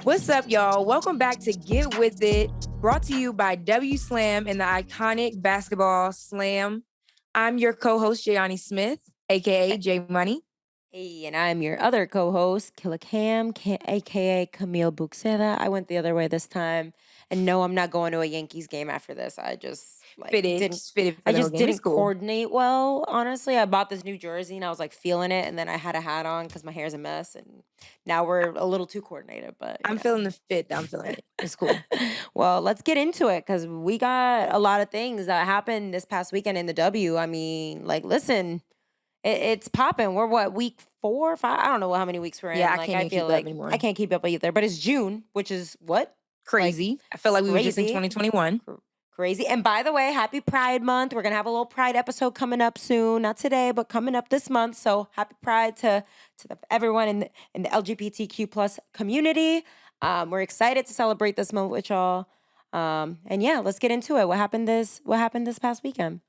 What's up, y'all? Welcome back to Get With It, brought to you by WSLAM and the iconic basketball slam. I'm your co-host, Jayani Smith, aka J Money. Hey, and I'm your other co-host, Killa Cam, aka Camille Buxeda. I went the other way this time, and no, I'm not going to a Yankees game after this. I just didn't coordinate well. Honestly, I bought this new jersey and I was like feeling it, and then I had a hat on because my hair's a mess, and now we're a little too coordinated. But I'm feeling the fit. I'm feeling it. It's cool. Well, let's get into it because we got a lot of things that happened this past weekend in the W. I mean, like, listen. It's popping. We're what, week 4 or 5? I don't know how many weeks we're in. I can't keep up anymore. I can't keep up either. But it's June, which is what? Crazy. I feel like we were just in 2021. Crazy. And by the way, happy Pride Month. We're gonna have a little Pride episode coming up soon. Not today, but coming up this month. So happy Pride to everyone in the LGBTQ plus community. We're excited to celebrate this month with y'all. And yeah, let's get into it. What happened this past weekend?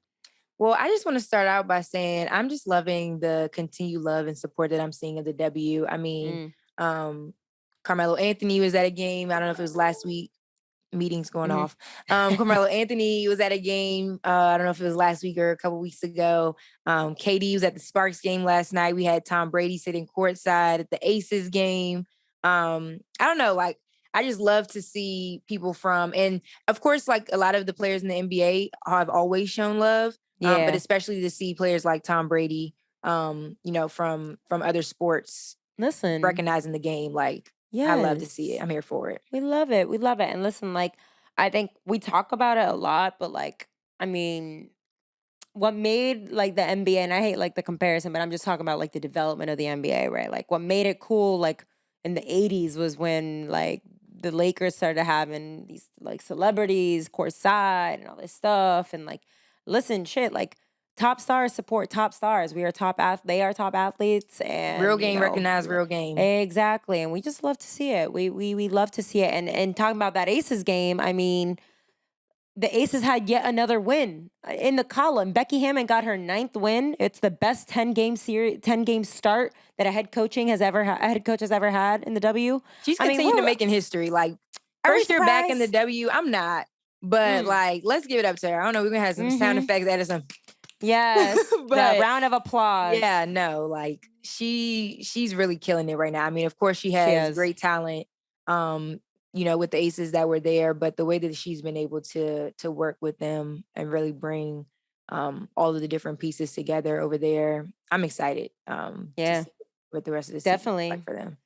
Well, I just want to start out by saying I'm just loving the continued love and support that I'm seeing of the W. I mean, Carmelo Anthony was at a game. I don't know if it was last week. Meetings going off. Carmelo Anthony was at a game. I don't know if it was last week or a couple weeks ago. KD was at the Sparks game last night. We had Tom Brady sitting courtside at the Aces game. I don't know, like, I just love to see people from, and of course, like a lot of the players in the NBA have always shown love. But especially to see players like Tom Brady, from other sports, recognizing the game, like, I love to see it. I'm here for it. We love it. And listen, like, I think we talk about it a lot, but like, I mean, what made like the NBA, and I hate like the comparison, but I'm just talking about like the development of the NBA, right? Like what made it cool, like in the 80s was when like the Lakers started having these like celebrities courtside and all this stuff. And like, listen, shit, like top stars support top stars. They are top athletes, and real game recognize real game. Exactly. And we just love to see it. We love to see it. And talking about that Aces game, I mean, the Aces had yet another win in the column. Becky Hammon got her 9th win. It's the best 10-game start that a head coach has ever had in the W. She's continuing to making history. Like, first year back in the W, I'm not. But like, let's give it up to her. I don't know. We're gonna have some sound effects, Edison. Yes, but round of applause. Yeah, no, like she's really killing it right now. I mean, of course, she has great talent. With the Aces that were there, but the way that she's been able to work with them and really bring all of the different pieces together over there, I'm excited. To see with the rest of the definitely season, like, for them.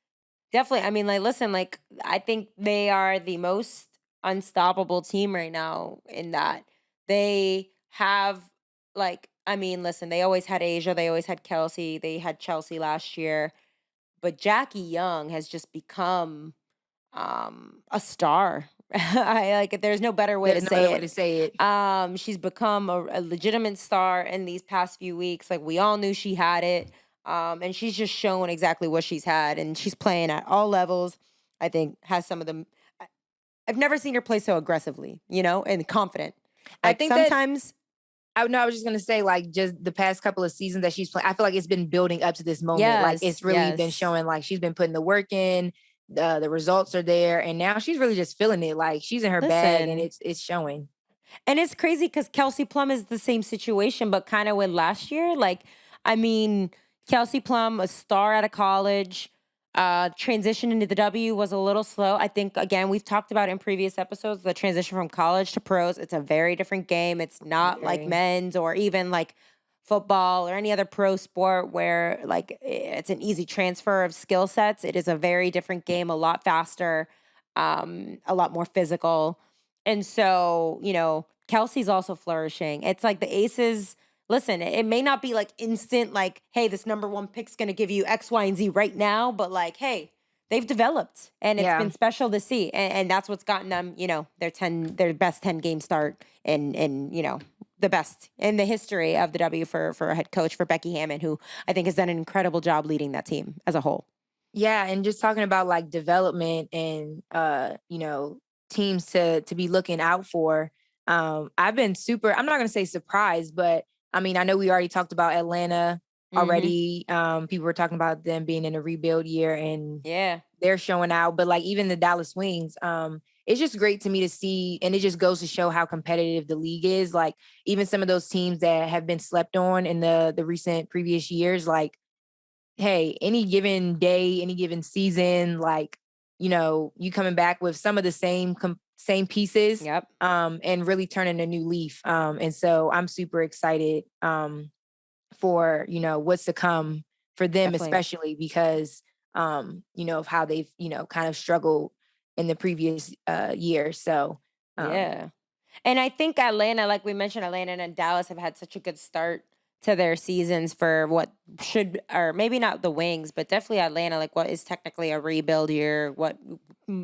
Definitely. I mean, like, listen, like, I think they are the most unstoppable team right now in that they have, like, I mean, listen, they always had Asia, they always had Kelsey, they had Chelsea last year, but Jackie Young has just become a star. There's no better way to say it. She's become a legitimate star in these past few weeks. Like, we all knew she had it. And she's just shown exactly what she's had, and she's playing at all levels. I think has some of them. I've never seen her play so aggressively, and confident. Like, I think sometimes. I was just gonna say, like, just the past couple of seasons that she's playing, I feel like it's been building up to this moment. Like, it's really been showing, like, she's been putting the work in. The results are there, and now she's really just feeling it. Like, she's in her bag, and it's showing. And it's crazy because Kelsey Plum is the same situation, but kind of with last year. Like, I mean, Kelsey Plum, a star out of college, transition into the W was a little slow. I think, again, we've talked about in previous episodes, the transition from college to pros. It's a very different game. It's not like men's or even like football or any other pro sport where like it's an easy transfer of skill sets. It is a very different game, a lot faster, a lot more physical. And so, Kelsey's also flourishing. It's like the Aces. Listen, it may not be like instant, like, hey, this number 1 pick's going to give you X, Y, and Z right now. But like, hey, they've developed, and it's been special to see. And that's what's gotten them, their best 10-game start in the best in the history of the W for a head coach, for Becky Hammon, who I think has done an incredible job leading that team as a whole. Yeah. And just talking about like development and, teams to be looking out for. I've been I'm not going to say surprised, but I mean, I know we already talked about Atlanta already. People were talking about them being in a rebuild year, and they're showing out. But like even the Dallas Wings, it's just great to me to see, and it just goes to show how competitive the league is. Like even some of those teams that have been slept on in the recent previous years, like, hey, any given day, any given season, like, you coming back with some of the same pieces, Yep. and really turning a new leaf. And so I'm super excited for, what's to come for them, Definitely. especially because, of how they've, kind of struggled in the previous year. So, Yeah. And I think Atlanta, like we mentioned, Atlanta and Dallas have had such a good start to their seasons for what should, or maybe not the Wings, but definitely Atlanta, like what is technically a rebuild year, what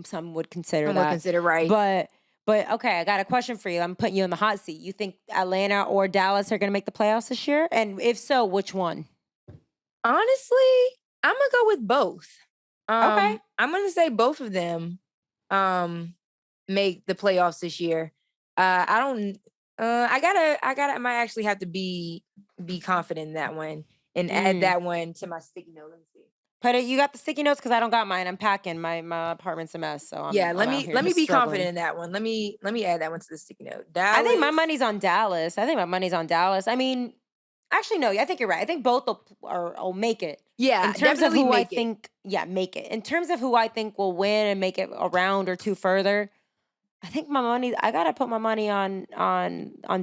some would consider some would that. consider right. But okay, I got a question for you. I'm putting you in the hot seat. You think Atlanta or Dallas are going to make the playoffs this year? And if so, which one? Honestly, I'm gonna go with both. Okay. I'm gonna say both of them make the playoffs this year. I don't I might actually have to be confident in that one and add that one to my sticky note. Let me see. Put it. You got the sticky notes because I don't got mine. I'm packing. My apartment's a mess, so Yeah, I'm out here let me just be confident struggling. in that one. Let me add that one to the sticky note. I think my Dallas. money's on Dallas. I think my money's on Dallas. I mean, actually, no. I think you're right. I think both will make it. Yeah, In terms of definitely who I make it. think, yeah, make it. In terms of who I think will win and make it a round or two further, I think my money. I gotta put my money on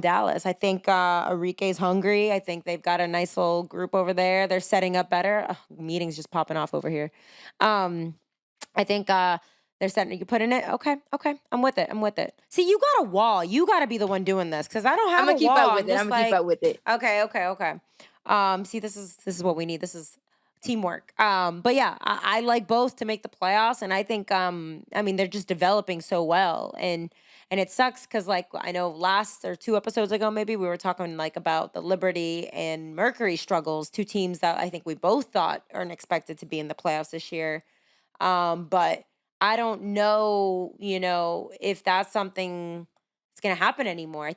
Dallas. I think Enrique's hungry. I think they've got a nice little group over there. They're setting up better. Ugh, meetings just popping off over here. Um, I think they're setting. You put in it. Okay, okay. I'm with it. I'm with it. See, you got a wall. You got to be the one doing this because I don't I'm have gonna a keep up wall. with I'm it. I'm just gonna keep like, up with it. okay, okay, okay. See, this is what we need. This is teamwork. But yeah, I like both to make the playoffs, and I think I mean they're just developing so well, and it sucks because like I know last or two episodes ago maybe we were talking like about the Liberty and Mercury struggles, two teams that I think we both thought are expected to be in the playoffs this year. But I don't know, if that's something that's going to happen anymore.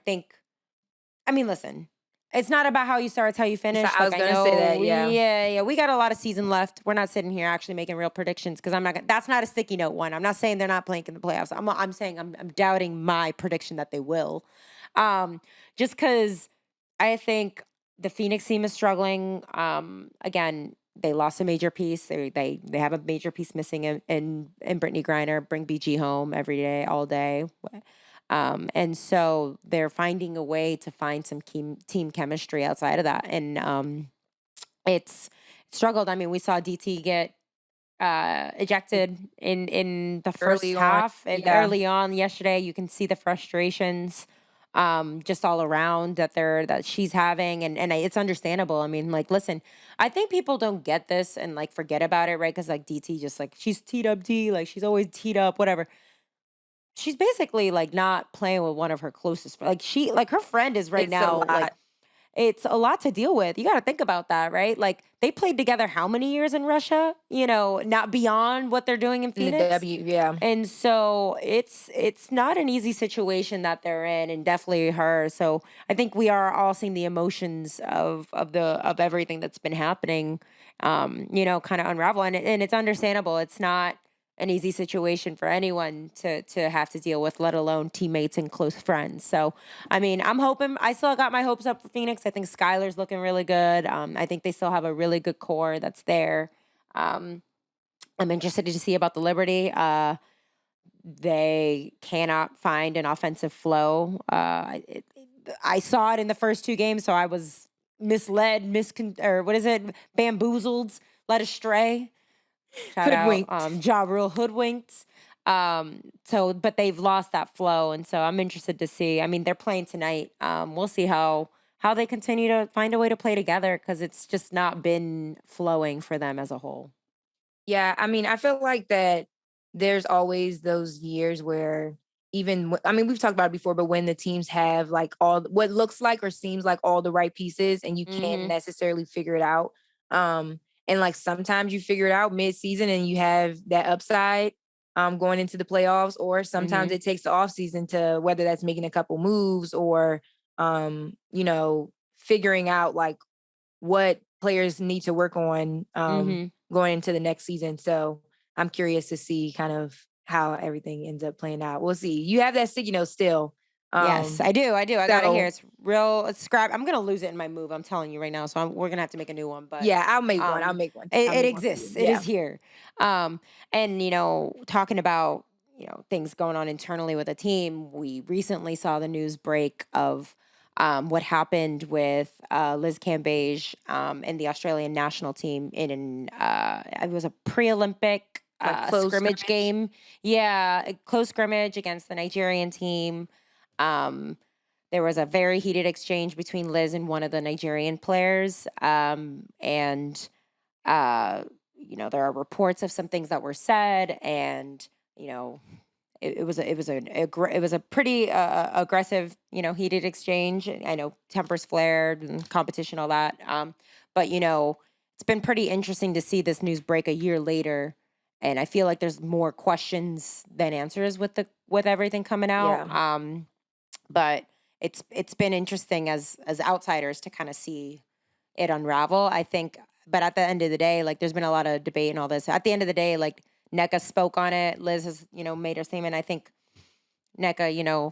I mean, listen, it's not about how you start, it's how you So finish. I Like, was I gonna say that. know, Yeah. yeah, we got a lot of season left. We're not sitting here actually making real predictions because that's not a sticky note one. I'm not saying they're not playing in the playoffs. I'm saying I'm doubting my prediction that they will. Um, just because I think the Phoenix team is struggling. Again, they lost a major piece. They have a major piece missing in Brittany Griner. Bring BG home every day, all day. And so they're finding a way to find some team chemistry outside of that. And it's struggled. I mean, we saw DT get ejected in the first Early on. half and Yeah. early on yesterday. You can see the frustrations just all around that she's having, and it's understandable. I mean, like, listen, I think people don't get this and like forget about it, right? Because like DT just like she's teed up D, like she's always teed up, whatever. She's basically like not playing with one of her closest like she like her friend is right It's a now like lot. it's a lot to deal with. You got to think about that, right? Like they played together how many years in Russia? Not beyond what they're doing in In the Phoenix. W. Yeah. And so it's not an easy situation that they're in, and definitely her. So I think we are all seeing the emotions of everything that's been happening, kind of unravel, and it's understandable. It's not an easy situation for anyone to have to deal with, let alone teammates and close friends. So, I mean, I'm hoping. I still got my hopes up for Phoenix. I think Skylar's looking really good. I think they still have a really good core that's there. Um, I'm interested to see about the Liberty. They cannot find an offensive flow. I saw it in the first two games, so I was misled, or what is it, bamboozled, led astray. Shout out, Hoodwinked. Ja Rule hoodwinked. But they've lost that flow, and so I'm interested to see. I mean, they're playing tonight. We'll see how they continue to find a way to play together because it's just not been flowing for them as a whole. Yeah, I mean, I feel like that there's always those years where I mean, we've talked about it before, but when the teams have like all what looks like or seems like all the right pieces and you can't Mm-hmm. necessarily figure it out. And like sometimes you figure it out mid-season and you have that upside going into the playoffs, or sometimes Mm-hmm. it takes the off season to whether that's making a couple moves or figuring out like what players need to work on Mm-hmm. going into the next season. So I'm curious to see kind of how everything ends up playing out. We'll see. You have that sticky note still. Yes, I do. I got it here. So It's real. It's scrap. I'm gonna lose it in my move. I'm telling you right now. So we're gonna have to make a new one. But yeah, I'll make one. I'll make one. I'll it make one for you. exists. It Yeah. is here. And talking about things going on internally with a team, we recently saw the news break of what happened with Liz Cambage and the Australian national team in it was a pre-Olympic Like close scrimmage game. Yeah, a close scrimmage against the Nigerian team. There was a very heated exchange between Liz and one of the Nigerian players. And there are reports of some things that were said, and it was a pretty aggressive, heated exchange. I know tempers flared and competition, all that. But it's been pretty interesting to see this news break a year later, and I feel like there's more questions than answers with everything coming out. Yeah. But it's been interesting as outsiders to kind of see it unravel, I think. But at the end of the day, like, there's been a lot of debate and all this. At the end of the day, like, NECA spoke on it. Liz has, made her statement. I think NECA,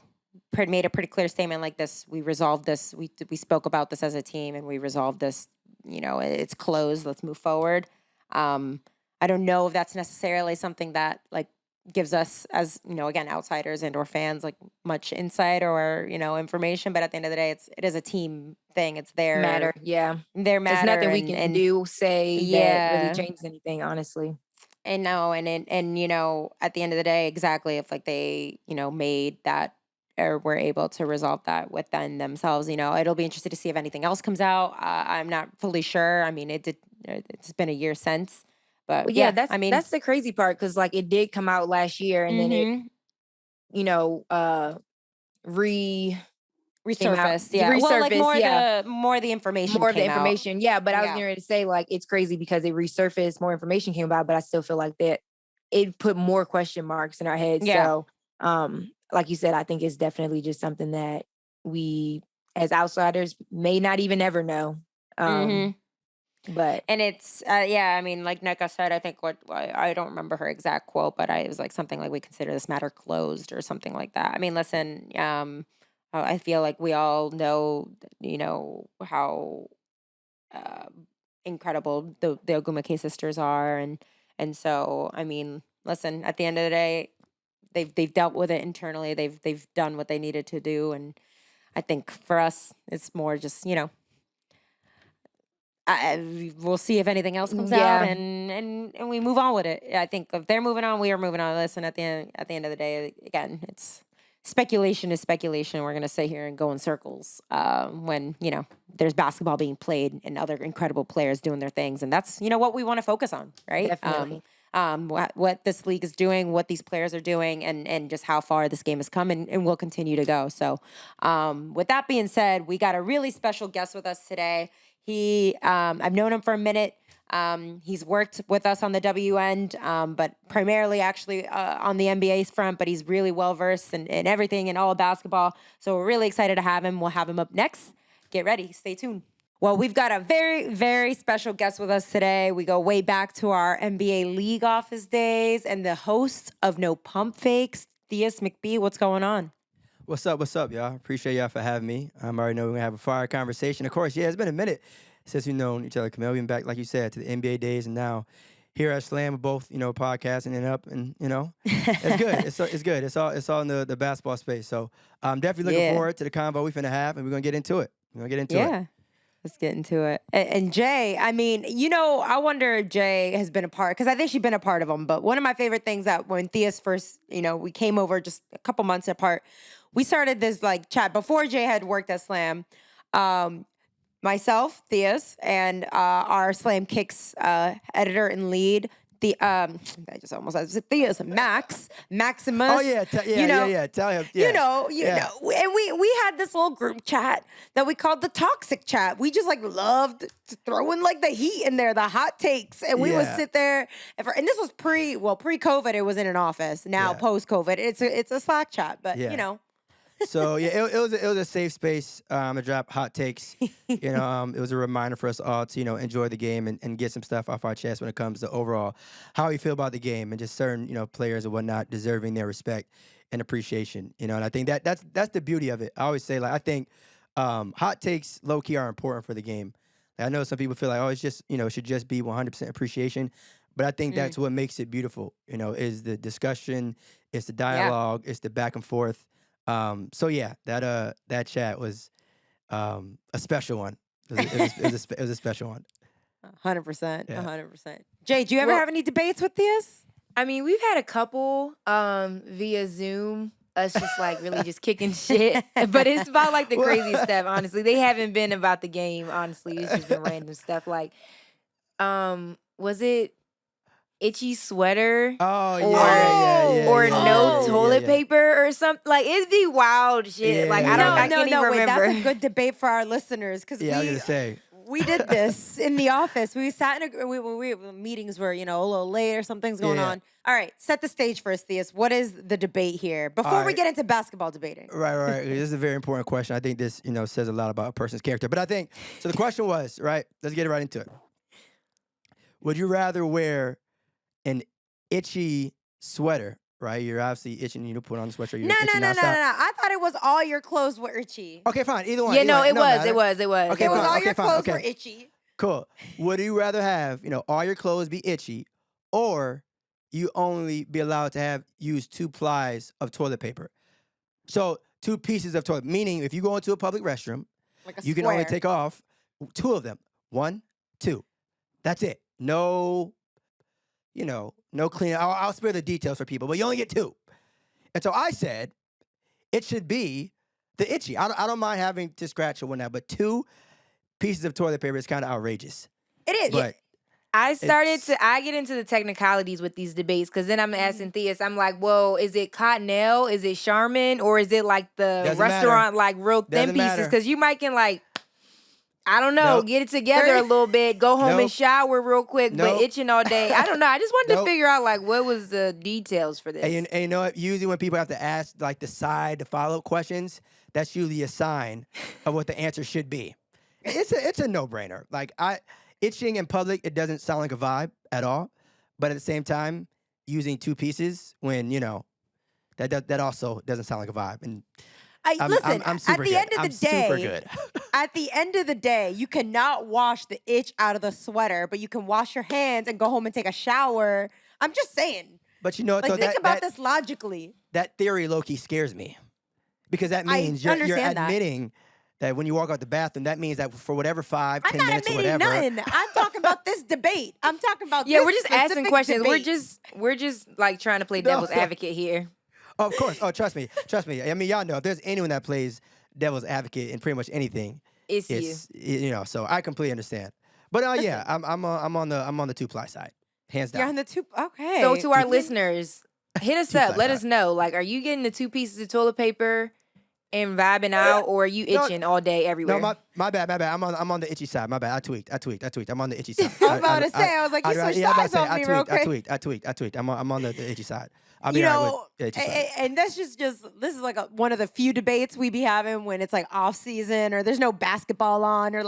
made a pretty clear statement like this. We resolved this. We spoke about this as a team, and we resolved this. It's closed. Let's move forward. I don't know if that's necessarily something that, like, gives us, as again, outsiders and or fans, like, much insight or information. But at the end of the day, it is a team thing. It's their matter. Yeah, their matter. There's nothing we can do, say that really changes anything, honestly. And no, and at the end of the day, exactly, if like they made that or were able to resolve that within themselves, it'll be interesting to see if anything else comes out. I'm not fully sure. I mean, it's been a year since. But well, that's the crazy part, because like it did come out last year, and then it, resurfaced. Yeah, resurfaced, well, like more the information, more of the information. Yeah, but I was getting ready to say, like, it's crazy because it resurfaced, more information came about, but I still feel like that it put more question marks in our heads. Yeah. So, like you said, I think it's definitely just something that we as outsiders may not even ever know. But and it's I mean, like NECA said, I think I don't remember her exact quote, but it was like something like, we consider this matter closed or something like that. I mean, listen, I feel like we all know, how incredible the Ogumake sisters are, and so, I mean, listen, at the end of the day, they've dealt with it internally. They've done what they needed to do, and I think for us, it's more just we'll see if anything else comes out, and we move on with it. I think if they're moving on, we are moving on. Listen, at the end of the day, again, it's speculation is speculation. We're gonna sit here and go in circles when there's basketball being played and other incredible players doing their things, and that's what we want to focus on, right? Definitely. What this league is doing, what these players are doing, and just how far this game has come, and will continue to go. So, with that being said, we got a really special guest with us today. I've known him for a minute. He's worked with us on the W end, but primarily actually on the NBA's front, but he's really well-versed in everything and all of basketball. So we're really excited to have him. We'll have him up next. Get ready. Stay tuned. Well, we've got a very, very special guest with us today. We go way back to our NBA league office days, and the host of No Pump Fakes, Theus McBee. What's going on? What's up, y'all? Appreciate y'all for having me. I already know we're going to have a fire conversation. Of course, it's been a minute since we've known each other. Camille, we've been back, like you said, to the NBA days, and now here at Slam, we're both, podcasting and up, and, it's good. It's good. It's all in the basketball space. So I'm definitely looking forward to the convo we finna have, and we're going to get into it. Yeah. Let's get into it. And Jay, I mean, I wonder if Jay has been a part, because I think she's been a part of them. But one of my favorite things that when Theus first, we came over just a couple months apart, we started this like chat before Jay had worked at Slam. Myself, Theus, and our Slam Kicks editor and lead, I just almost said Theus, Maximus. Oh yeah, Tell him. Yeah. And we had this little group chat that we called the toxic chat. We just like loved to throw in like the heat in there, the hot takes, and we would sit there. And this was pre-COVID. It was in an office. Now post-COVID, it's a Slack chat, but So yeah, it was a safe space to drop hot takes. It was a reminder for us all to enjoy the game and get some stuff off our chest when it comes to overall how we feel about the game and just certain players and whatnot deserving their respect and appreciation. And I think that's the beauty of it. I always say I think hot takes low key are important for the game. I know some people feel like it's just it should just be 100% appreciation. But I think that's what makes it beautiful, is the discussion, it's the dialogue, it's the back and forth. So yeah, that chat was a special one. It was a special one. 100%. 100%. Jay, do you ever have any debates with Theus? I mean, we've had a couple via Zoom. Us just really just kicking shit, but it's about the crazy stuff. Honestly, they haven't been about the game. Honestly, it's just been random stuff. Was it itchy sweater? Oh, or no toilet paper or something. It'd be wild shit. I can't even remember. That's a good debate for our listeners because I was gonna say. We did this in the office. We sat in meetings were, a little late or something's going on. All right, set the stage for us, Theus. What is the debate here before we get into basketball debating? Right. This is a very important question. I think this, says a lot about a person's character. But I think, so the question was, right, let's get right into it. Would you rather wear an itchy sweater, right? You're obviously itching, put on the sweatshirt. No. I thought it was all your clothes were itchy. Okay, fine. Either one. Yeah, either one. It was. Okay, it was fine. all your clothes were itchy. Cool. Would you rather have, all your clothes be itchy, or you only be allowed to use 2 plies of toilet paper? So 2 pieces of toilet, meaning if you go into a public restroom, you can only take off 2 of them. 1, 2. That's it. No, no cleaning. I'll spare the details for people, but you only get 2. And so I said, it should be the itchy. I don't mind having to scratch or whatnot, but 2 pieces of toilet paper is kind of outrageous. It is. But I get into the technicalities with these debates because then I'm asking Theus, I'm like, well, is it Cottonelle? Is it Charmin? Or is it the restaurant, real thin pieces? Because you might can I don't know, get it together a little bit, go home and shower real quick, but itching all day. I don't know. I just wanted to figure out what was the details for this. And you know what? Usually when people have to ask the follow-up questions, that's usually a sign of what the answer should be. It's a no-brainer. Itching in public, it doesn't sound like a vibe at all. But at the same time, using 2 pieces when, that also doesn't sound like a vibe. And I'm super good. Super good. At the end of the day, you cannot wash the itch out of the sweater, but you can wash your hands and go home and take a shower. I'm just saying. But think about this logically. That theory low-key scares me. Because that means you're admitting that when you walk out the bathroom, that means that for whatever 5, 10 minutes or whatever. I'm not admitting nothing. I'm talking about this debate. I'm talking about we're just asking questions. Debate. We're just trying to play devil's advocate here. Oh, of course. Oh, trust me. I mean, y'all know if there's anyone that plays devil's advocate in pretty much anything, it's you. So I completely understand. But I'm on the 2-ply side, hands down. You're on the 2. Okay. So to our listeners, hit us up. Let us know. Are you getting the 2 pieces of toilet paper and vibing out, or are you itching all day everywhere? No, my bad. I'm on the itchy side. My bad. I tweaked. I'm on the itchy side. I was about to say. I was like, you switched sides on me real quick. I tweaked. I'm on the itchy side. And that's just this is one of the few debates we be having when it's off season or there's no basketball on or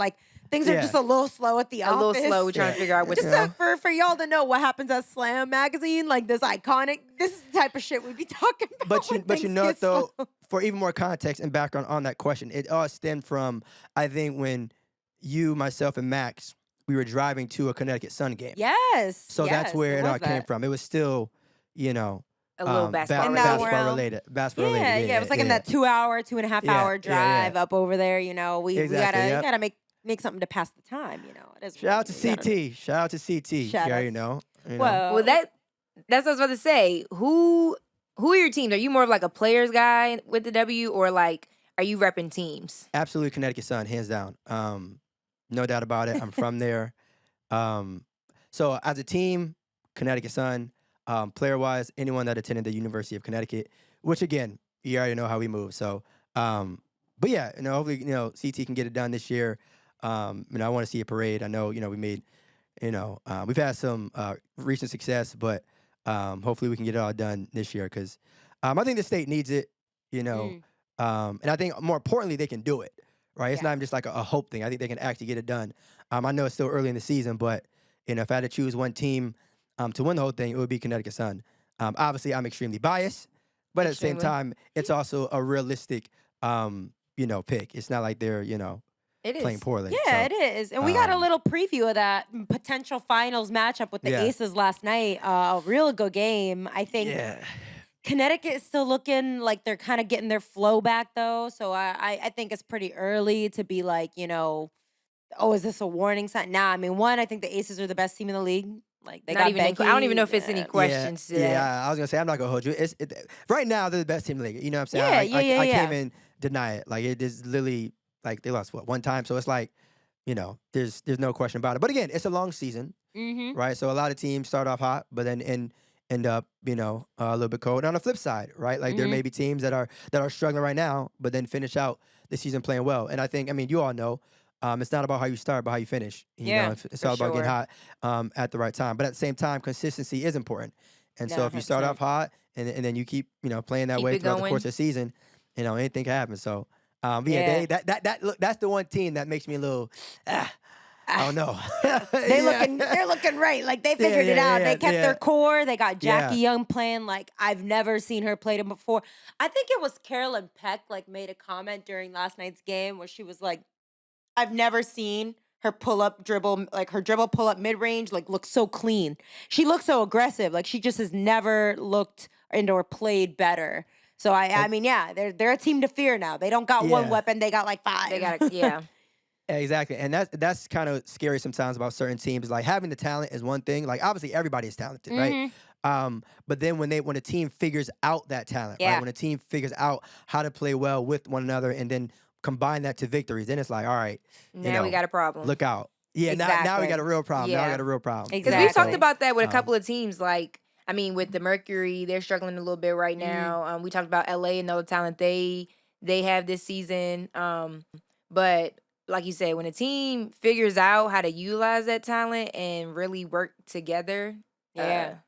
things are just a little slow at the office. A little slow. We're trying to figure out what for y'all to know what happens at Slam magazine, this is the type of shit we be talking about. But you know what though, for even more context and background on that question, it all stemmed from I think when you, myself, and Max, we were driving to a Connecticut Sun game. Yes. So that's where it all came from. It was still, a little basketball related. Basketball related. Yeah. It was in that 2.5 hour drive up over there. We gotta make something to pass the time. Shout out to CT. Shout out to CT. You already know. Well, that's what I was about to say. Who are your teams? Are you more of a players guy with the W, or are you repping teams? Absolutely, Connecticut Sun, hands down. No doubt about it. I'm from there. So as a team, Connecticut Sun. Player-wise, anyone that attended the University of Connecticut, which again, you already know how we move. So, but yeah, hopefully, CT can get it done this year. I want to see a parade. I know, we made, we've had some recent success, but hopefully we can get it all done this year because I think the state needs it. And I think more importantly, they can do it, right? It's not just like a hope thing. I think they can actually get it done. I know it's still early in the season, but if I had to choose one team to win the whole thing, it would be Connecticut Sun. Obviously, I'm extremely biased, but at the same time, it's also a realistic, pick. It's not like they're, playing poorly. Yeah, So, it is. And we got a little preview of that potential finals matchup with the Aces last night. A real good game. I think Connecticut is still looking like they're kind of getting their flow back, though. So I think it's pretty early to be like, is this a warning sign? Nah, I mean, I think the Aces are the best team in the league. Like they Not got even Becky. I don't even know if it's any questions to that. Yeah, I was gonna say I'm not gonna hold you. Right now they're the best team in the league. You know what I'm saying? Yeah, I can't even deny it. Like it is literally like they lost one time, so it's like there's no question about it. But again, it's a long season, right? So a lot of teams start off hot, but then end up a little bit cold. And on the flip side, right? Like there may be teams that are struggling right now, but then finish out the season playing well. And I think you all know. It's not about how you start, but how you finish. It's all about getting hot at the right time. But at the same time, consistency is important. And so if you start off hot and then you keep playing that way throughout the course of the season, anything can happen. So that's the one team that makes me a little. I don't know. They're looking right. Like they figured it out. They kept their core. They got Jackie Young playing like I've never seen her play them before. I think it was Carolyn Peck made a comment during last night's game where she was like, I've never seen her dribble pull up mid range look so clean. She looks so aggressive. Like she just has never looked or played better. So they're a team to fear now. They don't got one weapon. They got like 5. They got Exactly, and that's kind of scary sometimes about certain teams. Like having the talent is one thing. Like obviously everybody is talented, right? But then when a team figures out that talent, right? When a team figures out how to play well with one another, and then combine that to victories, then it's like, all right, now we got a problem. Look out. Yeah, now we got a real problem. Now we got a real problem. Because we've talked about that with a couple of teams. Like, with the Mercury, they're struggling a little bit right now. We talked about LA and all the talent they have this season. But like you said, when a team figures out how to utilize that talent and really work together, and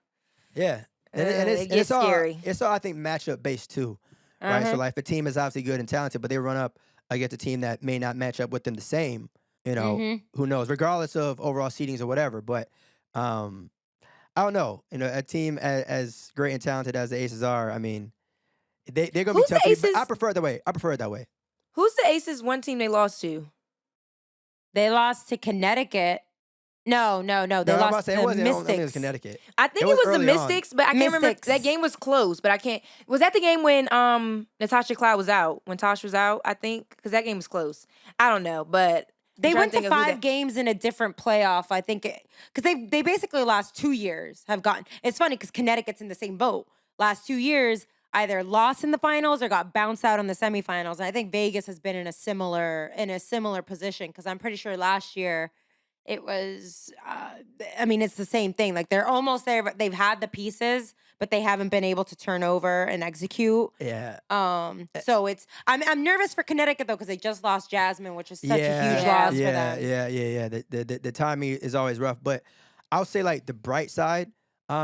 it's scary. It's all I think matchup based too, right? So like if a team is obviously good and talented, but they run up against a team that may not match up with them the same, who knows? Regardless of overall seedings or whatever, but I don't know. A team as great and talented as the Aces are, they're gonna be tough. I prefer it that way. Who's the Aces? One team they lost to? They lost to Connecticut. No. They lost to the Mystics. I think it was Connecticut. I think it was the Mystics, but I can't remember. That game was close, but I can't. Was that the game when Natasha Cloud was out? When Tosh was out, I think, because that game was close. I don't know, but they went to 5 games in a different playoff. I think because they basically last 2 years have gotten. It's funny because Connecticut's in the same boat. Last 2 years, either lost in the finals or got bounced out in the semifinals. And I think Vegas has been in a similar position because I'm pretty sure last year. It was, it's the same thing. Like they're almost there, but they've had the pieces, but they haven't been able to turn over and execute. Yeah. So I'm nervous for Connecticut though because they just lost Jasmine, which is such a huge loss for them. Yeah. The timing is always rough, but I'll say like the bright side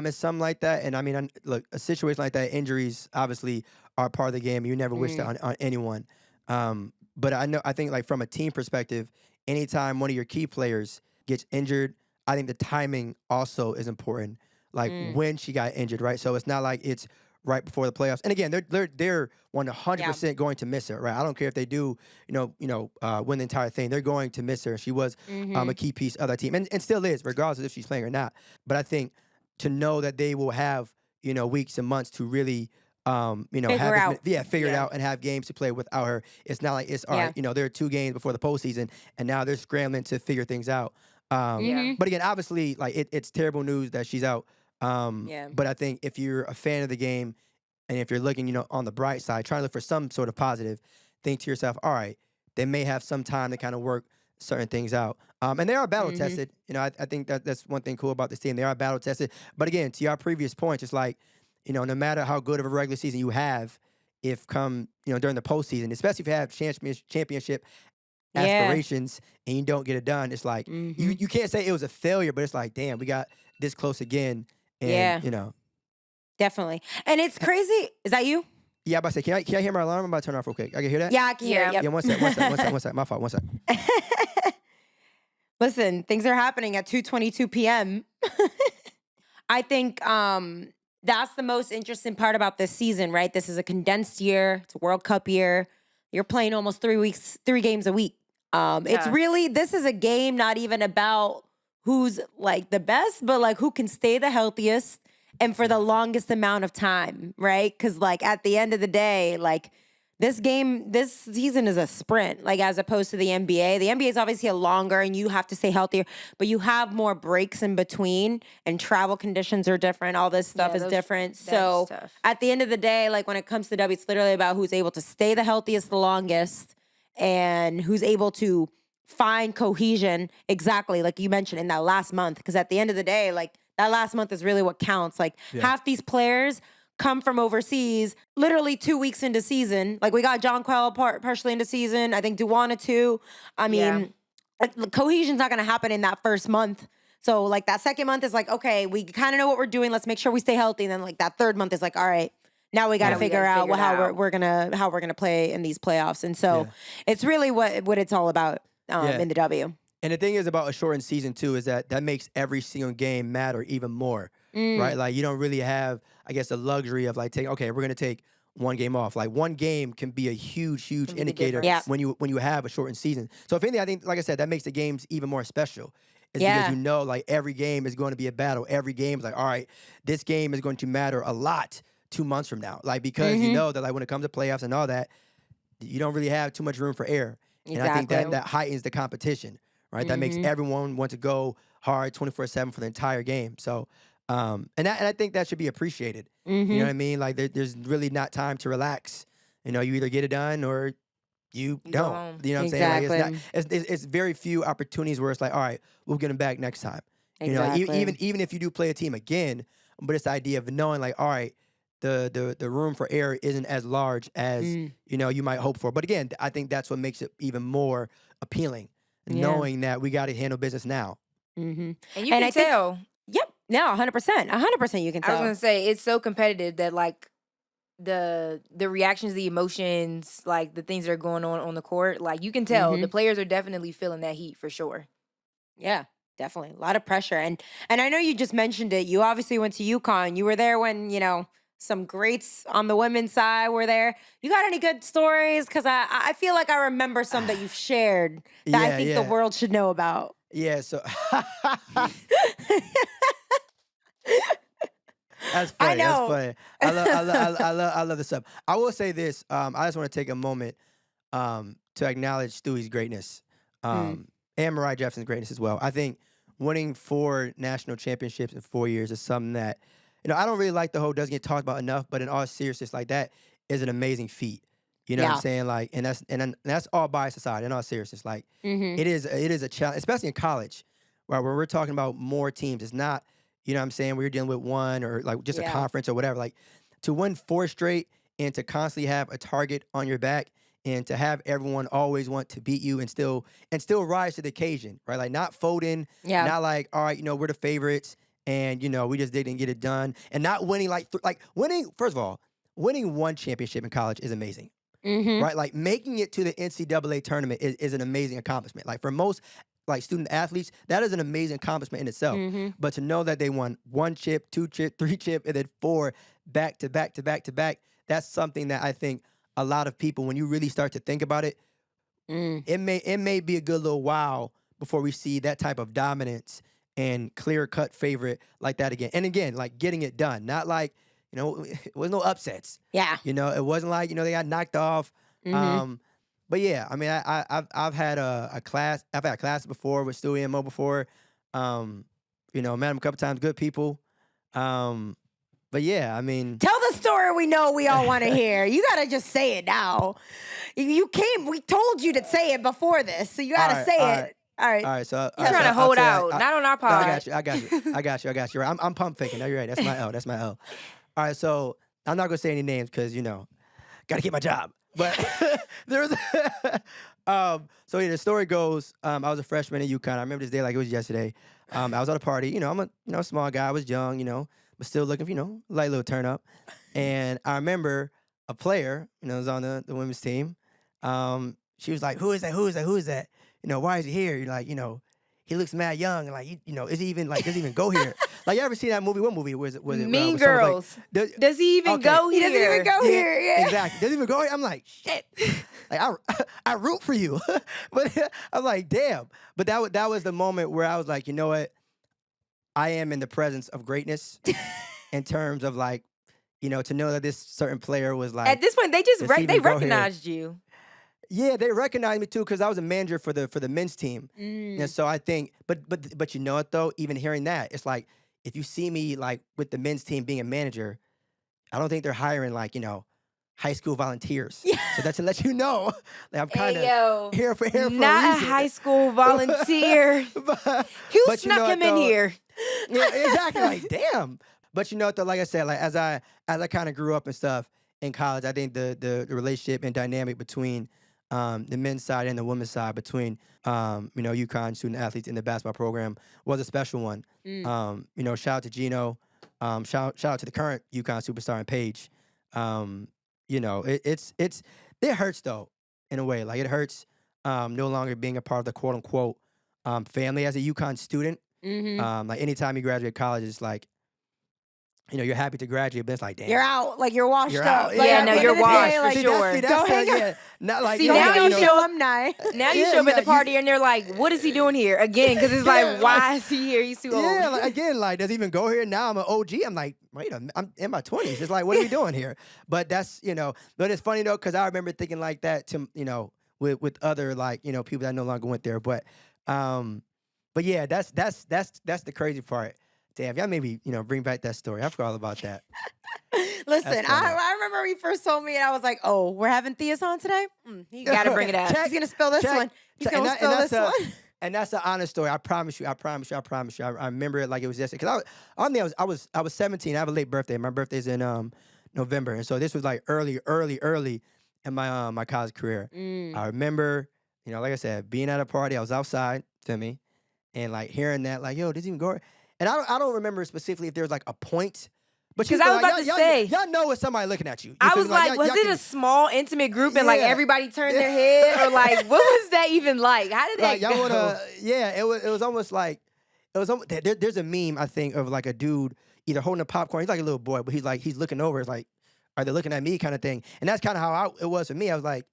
is something like that. And look, a situation like that, injuries obviously are part of the game. You never wish that on anyone. But I think like from a team perspective, anytime one of your key players gets injured, I think the timing also is important. Like when she got injured, right? So it's not like it's right before the playoffs. And again, they're 100% going to miss her, right? I don't care if they do, win the entire thing. They're going to miss her. She was a key piece of that team, and still is, regardless of if she's playing or not. But I think to know that they will have weeks and months to really figure it out and have games to play without her. It's not like it's all right. There are 2 games before the postseason, and now they're scrambling to figure things out. But again, obviously, like it's terrible news that she's out. But I think if you're a fan of the game, and if you're looking, on the bright side, trying to look for some sort of positive, think to yourself, all right, they may have some time to kind of work certain things out. And they are battle tested. I think that's one thing cool about this team. They are battle tested. But again, to your previous point, it's like, no matter how good of a regular season you have, if come, during the postseason, especially if you have championship aspirations and you don't get it done, it's like, you can't say it was a failure, but it's like, damn, we got this close again. And, Definitely. And it's crazy. Is that you? Yeah, I'm about to say, can I hear my alarm? I'm about to turn it off real quick. I can hear that? Yeah, I can hear it. Yep. Yeah, one sec. My fault, one sec. Listen, things are happening at 2:22 p.m. I think that's the most interesting part about this season, right? This is a condensed year. It's a World Cup year. You're playing almost 3 games a week. It's really, this is a game not even about who's like the best, but like who can stay the healthiest and for the longest amount of time, right? Because like at the end of the day, like this season is a sprint, like as opposed to the NBA. The NBA is obviously a longer and you have to stay healthier, but you have more breaks in between and travel conditions are different. All this stuff is different. So at the end of the day, like when it comes to W, it's literally about who's able to stay the healthiest the longest and who's able to find cohesion exactly like you mentioned in that last month. Because at the end of the day, like that last month is really what counts. Like half these players come from overseas, literally 2 weeks into season. Like we got John Quell partially into season. I think Duwana too. I mean, cohesion's not going to happen in that first month. So like that second month is like, okay, we kind of know what we're doing. Let's make sure we stay healthy. And then like that third month is like, all right, now we got to figure out how we're gonna play in these playoffs. And so it's really what it's all about in the W. And the thing is about a shortened season too is that makes every single game matter even more, right? Like you don't really have, I guess, the luxury of like we're gonna take one game off. Like one game can be a huge indicator when you have a shortened season. So if anything, I think, like I said, that makes the games even more special. Is because you know, like every game is going to be a battle. Every game is like, all right, this game is going to matter a lot 2 months from now. Like because you know that like when it comes to playoffs and all that, you don't really have too much room for error. And I think that heightens the competition. Right, that makes everyone want to go hard 24/7 for the entire game. So, and I think that should be appreciated. You know what I mean? Like there's really not time to relax. You know, you either get it done or you don't. You know what I'm saying? Like it's very few opportunities where it's like, all right, we'll get them back next time. You know, even if you do play a team again, but it's the idea of knowing like, all right, the room for error isn't as large as you know you might hope for. But again, I think that's what makes it even more appealing. Knowing that we got to handle business now. And you can tell. Yep. No, 100%. 100% you can tell. I was going to say, it's so competitive that like the reactions, the emotions, like the things that are going on the court, like you can tell the players are definitely feeling that heat for sure. Yeah, definitely. A lot of pressure. And I know you just mentioned it. You obviously went to UConn. You were there when, you know, some greats on the women's side were there. You got any good stories? Because I feel like I remember some that you've shared that I think the world should know about. Yeah, so that's funny. I know. That's funny. I love this stuff. I will say this. I just want to take a moment to acknowledge Stewie's greatness and Mariah Jefferson's greatness as well. I think winning 4 national championships in 4 years is something that, you know, I don't really like the whole doesn't get talked about enough, but in all seriousness, like that is an amazing feat. You know what I'm saying? Like, and that's all bias aside. In all seriousness, like it is a challenge, especially in college, right? Where we're talking about more teams. It's not, you know what I'm saying? We're dealing with one or like just a conference or whatever. Like to win 4 straight and to constantly have a target on your back and to have everyone always want to beat you and still rise to the occasion, right? Like not folding, not like, all right, you know, we're the favorites. And, you know, we just didn't get it done. And not winning, like winning, first of all, winning 1 championship in college is amazing, right? Like making it to the NCAA tournament is an amazing accomplishment. Like for most like student athletes, that is an amazing accomplishment in itself. But to know that they won 1 chip, 2 chip, 3 chip, and then 4 back to back to back to back, that's something that I think a lot of people, when you really start to think about it, it may be a good little while before we see that type of dominance and clear-cut favorite like that again. And again, like getting it done. Not like, you know, it was no upsets. Yeah. You know, it wasn't like, you know, they got knocked off. But yeah, I mean, I've had a class. I've had a class before with Stewie and Mo before. You know, met them a couple times. Good people. But yeah, I mean, tell the story we know we all want to hear. You gotta just say it now. We told you to say it before this, so you gotta say it. All right. So he's trying to hold out. Not on our pod. No, I got you. I'm pump faking. No, you're right. That's my L. All right. So I'm not gonna say any names because, you know, gotta keep my job. But there's so yeah, the story goes, I was a freshman at UConn. I remember this day like it was yesterday. I was at a party. You know, I'm a small guy. I was young, you know, but still looking for, you know, light little turn up. And I remember a player, was on the women's team. She was like, who is that? Who is that? Who is that? Why is he here? You're like, he looks mad young. And like, is he even like, does he even go here? Like, you ever seen that movie? What movie was it? Mean Girls. Like, does he even go here? He doesn't even go here. Yeah. Exactly. Does he even go here? I'm like, shit. Like, I root for you. But I'm like, damn. But that was the moment where I was like, you know what? I am in the presence of greatness in terms of like, to know that this certain player was like. At this point, they just they recognized you. Yeah, they recognized me too because I was a manager for the men's team, and so I think, but you know what though? Even hearing that, it's like if you see me like with the men's team being a manager, I don't think they're hiring like high school volunteers. Yeah. So that's to let you know that I'm kind of here for not a reason. A high school volunteer. Who snuck him in here? Yeah, exactly. Like damn. But you know what though? Like I said, like as I kind of grew up and stuff in college, I think the relationship and dynamic between the men's side and the women's side between UConn student athletes in the basketball program was a special one. Shout out to Gino, shout out to the current UConn superstar and Paige. It hurts though in a way. Like it hurts no longer being a part of the quote unquote family as a UConn student. Like anytime you graduate college, it's like. You're happy to graduate, but it's like, damn. You're out. Like, you're washed up. Like, yeah, no, you're washed, for sure. Not like, now you show alumni. Now you show up at the party, and they're like, what is he doing here? Again, because it's like, why is he here? He's too old. Yeah, like, again, like, does he even go here? Now I'm an OG. I'm like, wait a minute, I'm in my 20s. It's like, what are we doing here? But that's, but it's funny, though, because I remember thinking like that to, with other, like, people that no longer went there. But yeah, that's the crazy part. Damn, y'all made me, bring back that story. I forgot all about that. Listen, I remember when you first told me, and I was like, oh, we're having Theus on today? You got to bring it up. He's going to spill this one. He's going to spill this one. And that's an honest story. I promise you. I remember it like it was yesterday. Because I was 17. I have a late birthday. My birthday's in November. And so this was like early in my my college career. I remember, like I said, being at a party. I was outside, feel me? And like hearing that, like, yo, does he even go? And I don't remember specifically if there was like a point. Because I was about to say. Y'all know it's somebody looking at you. I was like, was it a small, intimate group and like everybody turned their head? Or like, what was that even like? How did that go? It was almost like, there's a meme, I think, of like a dude either holding a popcorn. He's like a little boy, but he's looking over. It's like, are they looking at me kind of thing? And that's kind of how it was for me. I was like,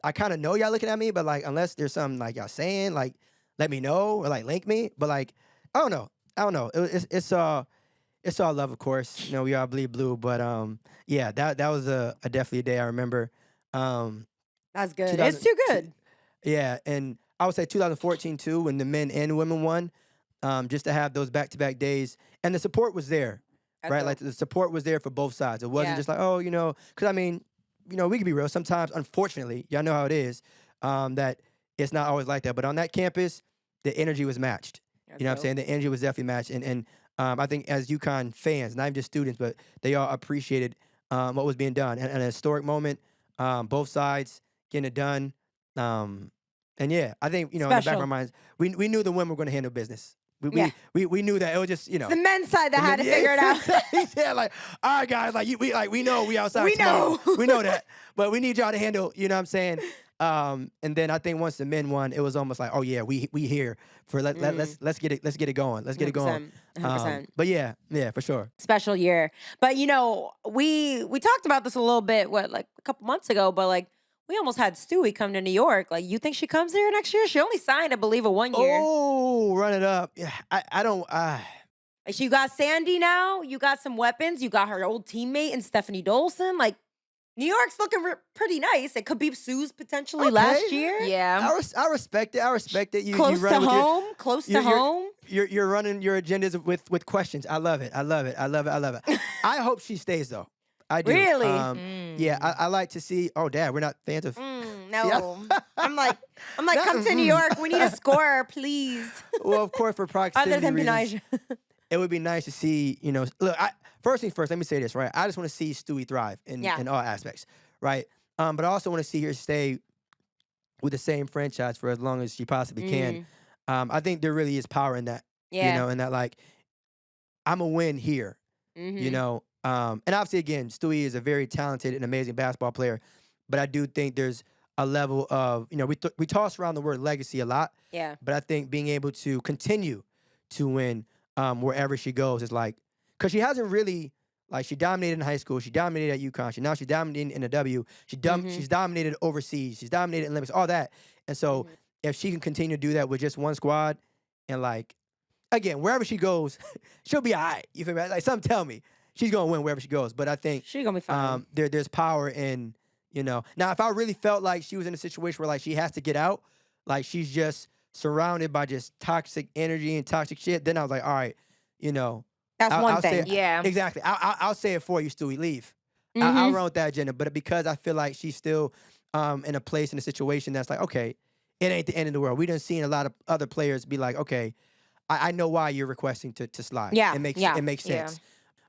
I kind of know y'all looking at me, but like, unless there's something like y'all saying, like, let me know or like link me. But like, I don't know. It's all love, of course. We all bleed blue, but yeah, that was a definitely a day I remember. That's good. It's too good. Yeah, and I would say 2014 too, when the men and women won, just to have those back-to-back days, and the support was there, right? Like the support was there for both sides. It wasn't just like, oh, because I mean, we can be real. Sometimes, unfortunately, y'all know how it is, that it's not always like that. But on that campus, the energy was matched. You know what I'm saying? The energy was definitely matched. And I think as UConn fans, not even just students, but they all appreciated what was being done. And an historic moment, both sides getting it done. And yeah, I think, in the back of our minds, we knew the women were going to handle business. We knew that it was just, It's the men's side that had to figure it out. Yeah, like, all right, guys, like, we know we outside tomorrow. We know that. But we need y'all to handle, you know what I'm saying? And then I think once the men won, it was almost like, oh yeah, we here for let's get it going. Let's get it going. 100%. But yeah, for sure. Special year. But we talked about this a little bit like a couple months ago, but like we almost had Stewie come to New York. Like, you think she comes here next year? She only signed, I believe, a 1 year. Oh, run it up. Yeah, I don't Like, you got Sandy now, you got some weapons, you got her old teammate and Stephanie Dolson. Like, New York's looking pretty nice. It could be Sue's potentially last year. Yeah. I respect it. You close run to home. Close to home. You're running your agendas with questions. I love it. I hope she stays though. I do. Really? Yeah. I like to see. Oh, Dad, we're not fans of. No. I'm like, come to New York. We need a scorer, please. Well, of course, for proximity Other than reasons, Benija. it would be nice to see. Look. First things first, let me say this, right? I just want to see Stewie thrive in all aspects, right? But I also want to see her stay with the same franchise for as long as she possibly can. I think there really is power in that, and that like, I'm a win here, And obviously, again, Stewie is a very talented and amazing basketball player. But I do think there's a level of, we toss around the word legacy a lot. Yeah. But I think being able to continue to win wherever she goes is like, because she hasn't really, like, she dominated in high school. She dominated at UConn. Now she's dominating in the W. She's dominated overseas. She's dominated in Olympics, all that. And so if she can continue to do that with just one squad and, like, again, wherever she goes, she'll be all right. You feel me? Like, some tell me she's going to win wherever she goes. But I think she's going to be fine. There's power in, now if I really felt like she was in a situation where, like, she has to get out, like, she's just surrounded by just toxic energy and toxic shit, then I was like, all right, that's one I'll thing. Yeah. Exactly. I'll say it for you, Stewie. Leave. I'll run with that agenda. But because I feel like she's still in a place, in a situation that's like, okay, it ain't the end of the world. We done seen a lot of other players be like, okay, I know why you're requesting to slide. Yeah. It makes sense. Yeah.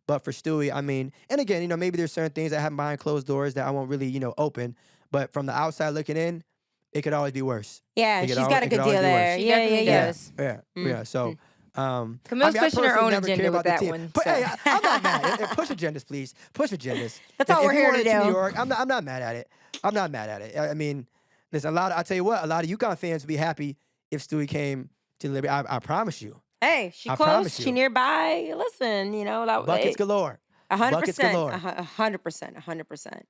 But for Stewie, I mean, and again, maybe there's certain things that happen behind closed doors that I won't really, open. But from the outside looking in, it could always be worse. Yeah, she's got a good deal there. She definitely does. Yeah. So, Camille's pushing her own agenda with that one. But hey, I'm not mad. Push agendas, please. Push agendas. That's all we're here to do. New York, I'm not mad at it. I'm not mad at it. I mean, listen, I'll tell you what, a lot of UConn fans would be happy if Stewie came to Liberty. I promise you. Hey, she close. She nearby. Listen, that buckets galore. 100%. 100%.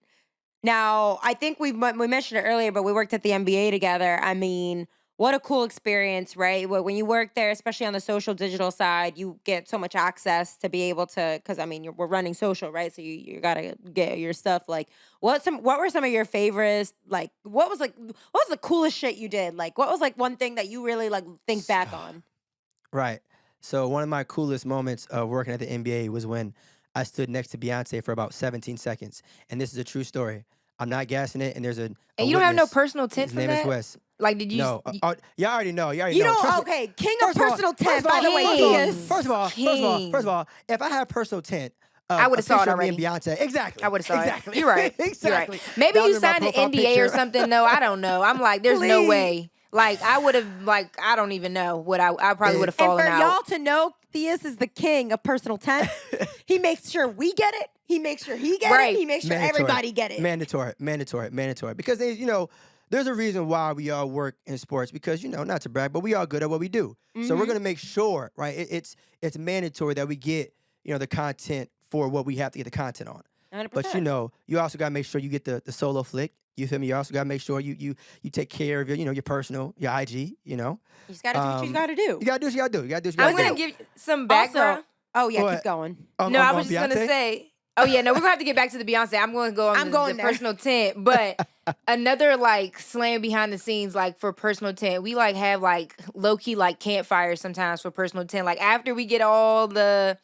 Now, I think we mentioned it earlier, but we worked at the NBA together. I mean, what a cool experience, right? When you work there, especially on the social digital side, you get so much access to be able to, because I mean, we're running social, right? So you gotta get your stuff. Like, what were some of your favorites? Like, what was the coolest shit you did? Like, what was like one thing that you really like think back on? Right. So one of my coolest moments of working at the NBA was when I stood next to Beyonce for about 17 seconds, and this is a true story. I'm not gassing it, and there's a and you don't have no personal tent for that? His name is Wes. Like, did you? No, you already know. You know. Okay, king of personal tent. By the way, first of all, if I had personal tent, I would have saw it already. Me and Beyonce, exactly. I would have saw it. You're right. Exactly. You're right. Maybe you signed an NDA or something. No, I don't know. I'm like, there's no way. Like, I would have, like, I don't even know what I probably would have fallen out. And for y'all to know, Theus is the king of personal tent. He makes sure we get it. He makes sure he get it. He makes sure everybody get it. Mandatory. Because there's a reason why we all work in sports. Because not to brag, but we all good at what we do. So we're gonna make sure, right? It's mandatory that we get the content for what we have to get the content on. 100%. But you also gotta make sure you get the solo flick. You feel me? You also gotta make sure you take care of your personal, your IG. You just gotta do what you gotta do. You gotta do what you gotta do. You gotta do what you I'm gotta do. gonna give some background. Keep going. No, I was just gonna say. Oh yeah, no, we're gonna have to get back to the Beyonce. I'm going to go on the personal tent, but another like slam behind the scenes, like for personal tent, we like have like low key like campfires sometimes for personal tent. Like after we get all the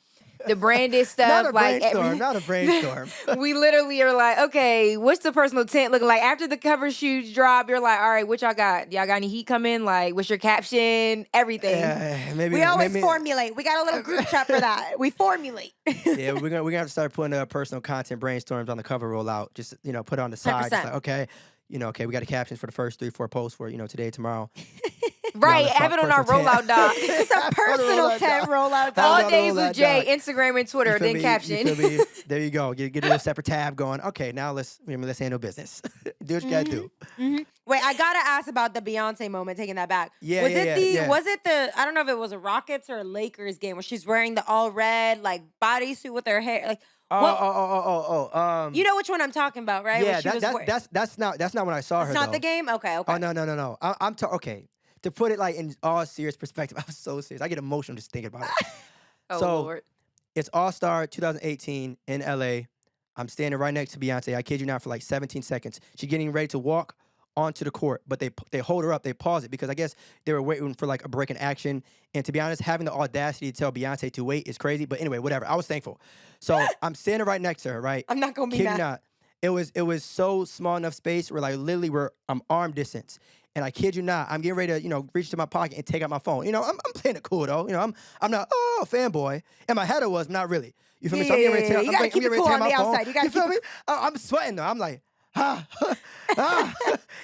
branded stuff, not a brainstorm. We literally are like, okay, what's the personal tent looking like? After the cover shoots drop, you're like, all right, what y'all got? Y'all got any heat coming? Like, what's your caption? Everything. We always formulate. We got a little group chat for that. We formulate. Yeah, we're gonna have to start putting personal content brainstorms on the cover rollout. Just put it on the side. Just like, okay, okay, we got the captions for the first 3-4 posts for today, tomorrow. Right, have it on our rollout doc. It's a personal tent rollout doc. All days with Jay, Instagram and Twitter, then caption. There you go. Get a separate tab going. Okay, now let's handle business. Do what you gotta do. Wait, I gotta ask about the Beyonce moment. Taking that back. Yeah, Was it the? I don't know if it was a Rockets or a Lakers game where she's wearing the all red like bodysuit with her hair like. You know which one I'm talking about, right? Yeah, that's not when I saw her. It's not the game. Okay. Oh no. I'm okay. To put it like in all serious perspective, I was so serious. I get emotional just thinking about it. Lord. It's All-Star 2018 in LA. I'm standing right next to Beyonce. I kid you not, for like 17 seconds. She's getting ready to walk onto the court, but they hold her up. They pause it because I guess they were waiting for like a break in action. And to be honest, having the audacity to tell Beyonce to wait is crazy. But anyway, whatever. I was thankful. So I'm standing right next to her, right? I'm not gonna be mad. Not. It was so small enough space where like literally I'm arm distance. And I kid you not, I'm getting ready to, reach to my pocket and take out my phone. I'm playing it cool though. I'm not fanboy. In my head I was, but not really. You feel me? So I'm getting ready to take, you gotta keep it cool on the outside. You feel me? I'm sweating though. I'm like,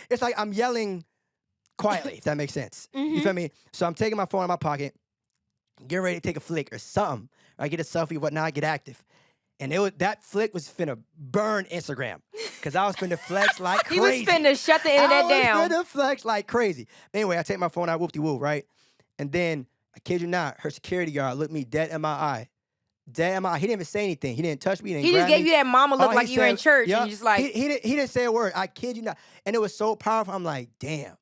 It's like I'm yelling quietly, if that makes sense. You feel me? So I'm taking my phone out of my pocket, getting ready to take a flick or something. I get a selfie, whatnot, get active. And that flick was finna burn Instagram. Because I was finna flex like He crazy. was finna shut the internet down. I was finna flex like crazy. Anyway, I take my phone out, whoop-de-whoop, right? And then, I kid you not, her security guard looked me dead in my eye. Dead in my eye. He didn't even say anything. He didn't touch me. He just gave you that mama look like you were in church. Yeah, and you just like. he didn't say a word. I kid you not. And it was so powerful. I'm like, damn,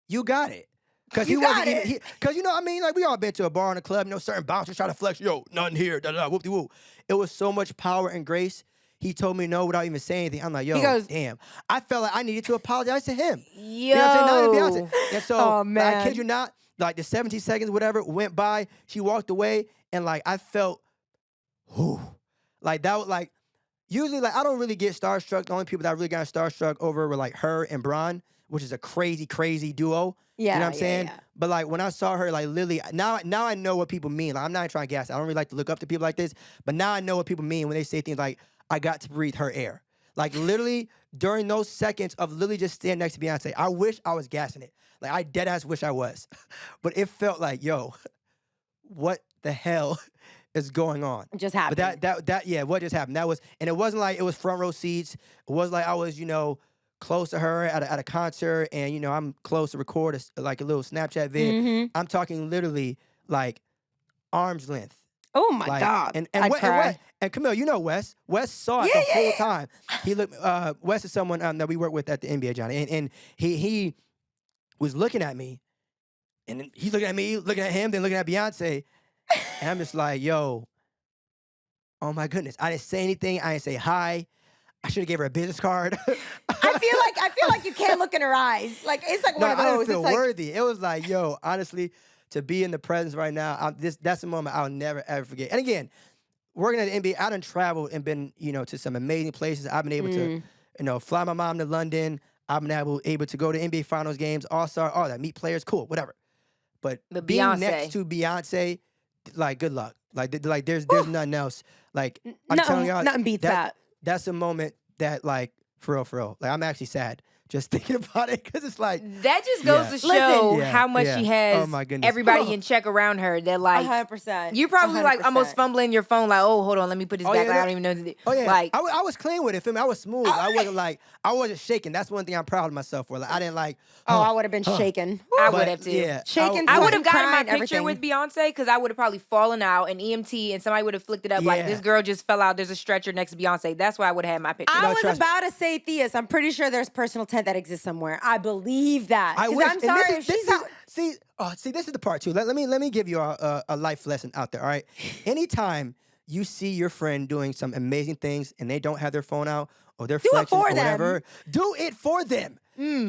you got it. Because he wasn't even, because you know what I mean? Like, we all been to a bar in a club, certain bouncers try to flex, yo, nothing here, da-da-da, whoop-de-whoop. It was so much power and grace. He told me no without even saying anything. I'm like, yo, damn. I felt like I needed to apologize to him. Yo. You know what I'm saying? Not to Beyonce. And so, Oh, man. I kid you not, like the 17 seconds, whatever, went by. She walked away, and like, I felt, whew. Like, that was like, usually, like, I don't really get starstruck. The only people that I really got starstruck over were like her and Bron, which is a crazy, crazy duo. Yeah, you know what I'm saying? Yeah. But like when I saw her, like Lily, now I know what people mean. Like I'm not trying to gas. I don't really like to look up to people like this, but now I know what people mean when they say things like, I got to breathe her air. Like literally during those seconds of Lily just standing next to Beyonce, I wish I was gassing it. Like I dead ass wish I was. But it felt like, yo, what the hell is going on? It just happened. But that yeah, what just happened? That was, and it wasn't like it was front row seats. It wasn't like I was, close to her at a concert, and I'm close to record like a little Snapchat vid. Mm-hmm. I'm talking literally like arm's length. Oh my God! And Camille, Wes. Wes saw it the whole time. He looked. Wes is someone that we work with at the NBA, Johnny, and he was looking at me, and then he's looking at me, looking at him, then looking at Beyonce, and I'm just like, yo, oh my goodness, I didn't say anything. I didn't say hi. I should have gave her a business card. I feel like you can't look in her eyes. Like it's like one of those. I didn't feel it's worthy. It was like, yo, honestly, to be in the presence right now, that's a moment I'll never ever forget. And again, working at the NBA, I done traveled and been, to some amazing places. I've been able to, fly my mom to London. I've been able to go to NBA Finals games, All-Star, all that, meet players, cool, whatever. But being Beyonce. next to Beyonce, like, good luck. Like there's nothing else. Like, I'm telling y'all, nothing beats that. That's a moment that, like, for real. Like, I'm actually sad just thinking about it because it's like that just goes to show how much she has everybody in check around her. That like 100%. You're probably 100%. like almost fumbling your phone, like, oh, hold on, let me put this back. Like, I don't even know what to do. Oh yeah, like I was clean with it. I was smooth. I wasn't shaking. That's one thing I'm proud of myself for. Like I didn't like. I would have been shaken. I would have too. Yeah, shaken. I would have gotten my picture everything. with Beyonce because I would have probably fallen out an EMT and somebody would have flicked it up like this girl just fell out. There's a stretcher next to Beyonce. That's why I would have had my picture. I was about to say, Theus, I'm pretty sure there's personal tent that exists somewhere. I believe that. I'm sorry if she's out. See, this is the part too. Let me give you a life lesson out there. All right, anytime you see your friend doing some amazing things and they don't have their phone out or they're flexing or whatever, do it for them.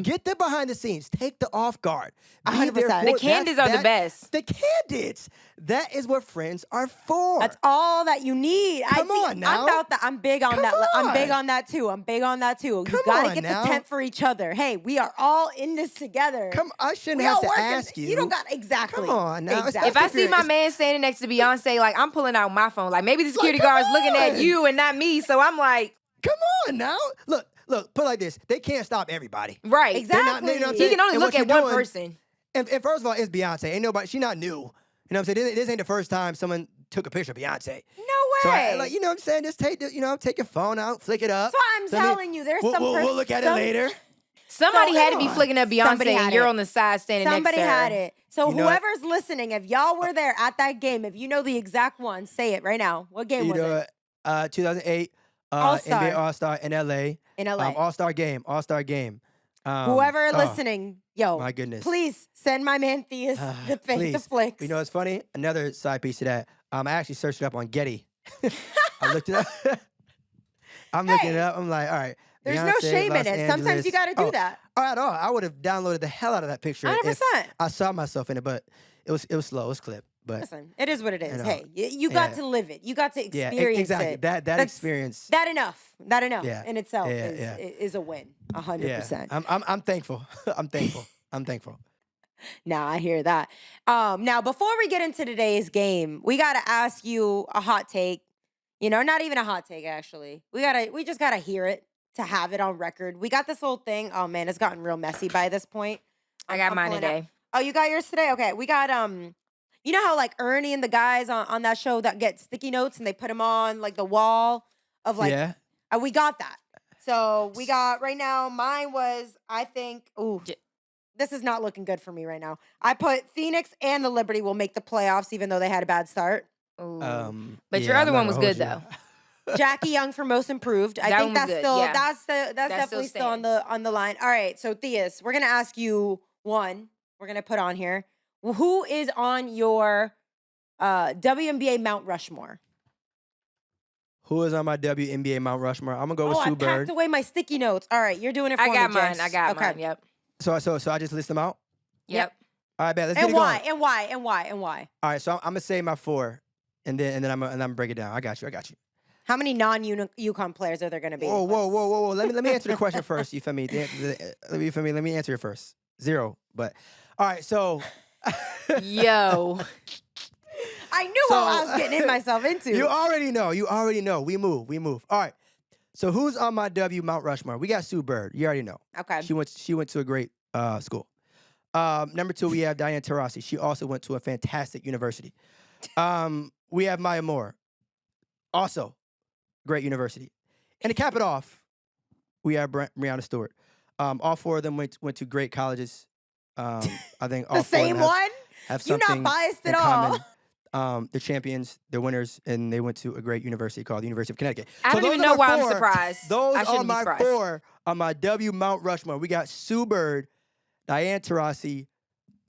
Get them behind the scenes. Take the off guard. 100%. The Candids are the best. The Candids. That is what friends are for. That's all that you need. Come on now. I'm about that. I'm big on that. I'm big on that too. You gotta get the tent for each other. Hey, we are all in this together. I shouldn't have to ask you. You don't got exactly. Come on now. Exactly. If I see my man standing next to Beyonce, like I'm pulling out my phone. Like maybe the security guard's looking at you and not me. So I'm like, come on now. Look, put it like this. They can't stop everybody. Right. Exactly. He can only look at one person. And first of all, it's Beyonce. Ain't nobody, she not new. You know what I'm saying? This ain't the first time someone took a picture of Beyonce. No way. So, you know what I'm saying? Just take your phone out, flick it up. That's why I'm telling you, there's some we'll look at it later. Somebody had to be flicking up Beyonce and you're on the side standing next to her. Somebody had it. So whoever's listening, if y'all were there at that game, if you know the exact one, say it right now. What game was it? 2008 All-Star. NBA All-Star in LA. In LA. All-Star game. Whoever listening, yo, my goodness, please send my man Theus the flicks. You know what's funny? Another side piece of that. I actually searched it up on Getty. I looked it up. I'm looking it up. I'm like, all right. There's Beyonce, no shame Los in it. Sometimes Angeles. you got to do that. At all. I would have downloaded the hell out of that picture 100%. if I saw myself in it, but it was slow. It was clipped. But listen, it is what it is. Hey, you got to live it. You got to experience exactly. it. That experience. That enough in itself is is a win. 100%. I'm thankful. I'm thankful. Now I hear that. Now before we get into today's game, we got to ask you a hot take. Not even a hot take actually. We just gotta hear it to have it on record. We got this whole thing. Oh man, it's gotten real messy by this point. I got mine today. Oh, you got yours today? Okay, we got You know how like Ernie and the guys on that show that get sticky notes and they put them on like the wall of like, Yeah. we got that. So we got right now, mine was, I think, this is not looking good for me right now. I put Phoenix and the Liberty will make the playoffs even though they had a bad start. But your other one was good though. Jackie Young for most improved. I think that's still that's definitely still on the line. All right, so Theus, we're gonna ask you one. We're gonna put on here. Who is on your WNBA Mount Rushmore? Who is on my WNBA Mount Rushmore? I'm gonna go with Sue Bird. I packed away my sticky notes. All right, you're doing it for me. I got mine. Yep. So I just list them out. Yep. All right, bet. Let's and get it and why? All right, so I'm gonna say my 4, and then I'm gonna break it down. I got you. How many non-UConn players are there going to be? Whoa. Let me answer the question first. You feel me? Let me answer it first. 0. But all right, so yo. I knew what I was getting myself into. You already know. We move. All right. So who's on my W Mount Rushmore? We got Sue Bird. You already know. Okay. She went to a great school. Number 2, we have Diane Taurasi. She also went to a fantastic university. We have Maya Moore. Also, great university. And to cap it off, we have Breanna Stewart. All 4 of them went to great colleges. I think all the same one. Have something You're not biased at all. They're champions, they're winners, and they went to a great university called the University of Connecticut. I don't even know why I'm surprised. Those are my 4 on my W Mount Rushmore. We got Sue Bird, Diane Taurasi,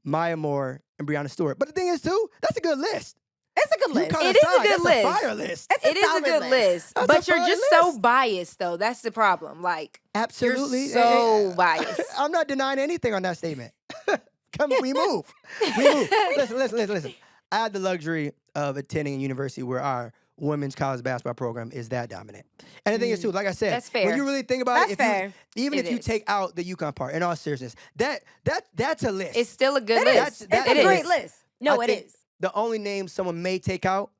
Maya Moore, and Breanna Stewart. But the thing is, too, that's a good list. It's a good list. It is a good list. That's a fire list. It is a good list. But you're just so biased, though. That's the problem. Like, absolutely, you're so biased. I'm not denying anything on that statement. Come on, we move. Listen. I had the luxury of attending a university where our women's college basketball program is that dominant. And the thing is, too, like I said, that's fair. When you really think about if you take out the UConn part, in all seriousness, that's a list. It's still a good list. It's a great list. No, it is. The only name someone may take out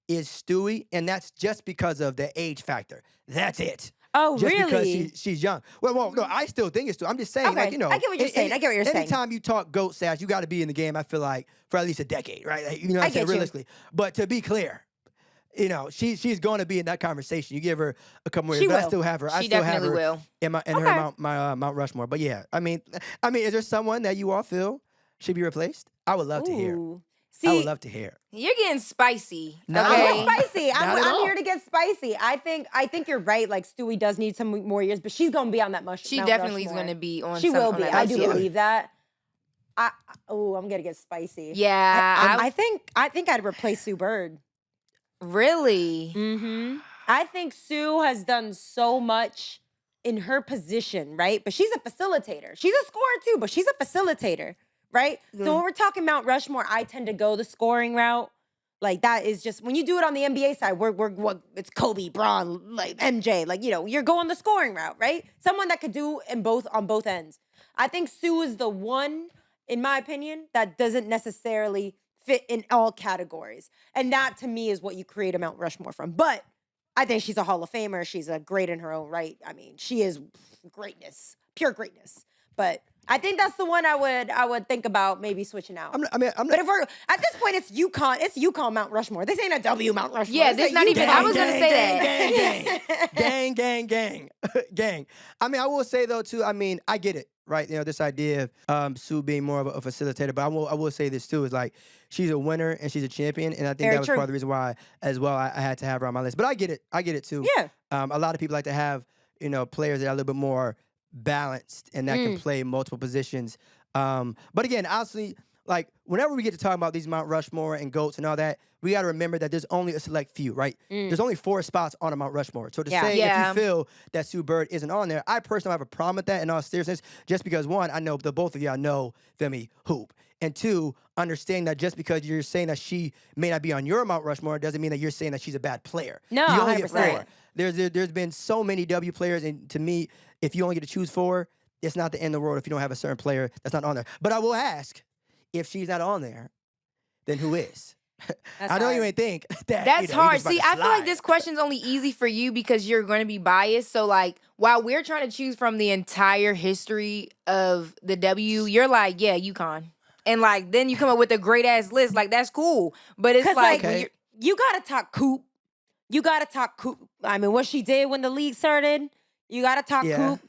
is Stewie, and that's just because of the age factor. That's it. Oh, just really? Because she's young. Well, no, I still think it's Stewie. I'm just saying, I get what you're saying. Anytime you talk GOAT status, you got to be in the game, I feel like, for at least a decade, right? Like, you know what I'm saying? Realistically. But to be clear, she's going to be in that conversation. You give her a couple more years, but I still have her. She definitely will. In her Mount Rushmore. But yeah, I mean, is there someone that you all feel should be replaced? I would love to hear. I would love to hear. You're getting spicy. Not I'm at all. spicy. I'm all. here to get spicy. I think you're right. Like Stewie does need some more years, but she's gonna be on that mushroom. She definitely is gonna be on. She will be. I do list. believe that. I'm gonna get spicy. Yeah, I think I'd replace Sue Bird. Really? Mm-hmm. I think Sue has done so much in her position, right? But she's a facilitator. She's a scorer too, but she's a facilitator. Right? So when we're talking Mount Rushmore, I tend to go the scoring route. Like that is just, when you do it on the NBA side, it's Kobe, Braun, like MJ, like, you're going the scoring route, right? Someone that could do on both ends. I think Sue is the one, in my opinion, that doesn't necessarily fit in all categories. And that to me is what you create a Mount Rushmore from. But I think she's a Hall of Famer. She's a great in her own right. I mean, she is greatness, pure greatness. But I think that's the one I would think about maybe switching out. But if we're at this point, it's UConn. It's UConn Mount Rushmore. This ain't a W Mount Rushmore. Yeah, this not even. I was gonna say that. Gang. I mean, I will say though too. I mean, I get it, right? This idea of Sue being more of a facilitator. But I will say this too is like she's a winner and she's a champion, and I think that was part of the reason why as well I had to have her on my list. But I get it too. Yeah. A lot of people like to have players that are a little bit more balanced and that can play multiple positions. But again, honestly, like whenever we get to talk about these Mount Rushmore and GOATs and all that, we got to remember that there's only a select few, right? There's only 4 spots on a Mount Rushmore. So to say if you feel that Sue Bird isn't on there, I personally have a problem with that in all seriousness, just because 1, I know the both of y'all know, feel me, hoop. And 2, understanding that just because you're saying that she may not be on your Mount Rushmore doesn't mean that you're saying that she's a bad player. No, you only 100%. get 4. There's been so many W players, and to me, if you only get to choose 4, it's not the end of the world if you don't have a certain player that's not on there. But I will ask, if she's not on there, then who is? I know you ain't think that. That's hard. See, I feel like this question's only easy for you because you're going to be biased. So, like, while we're trying to choose from the entire history of the W, you're like, yeah, UConn. and like then you come up with a great ass list. Like that's cool, but it's like Okay. you gotta talk Coop. You gotta talk Coop. I mean, what she did when the league started. You gotta talk Coop.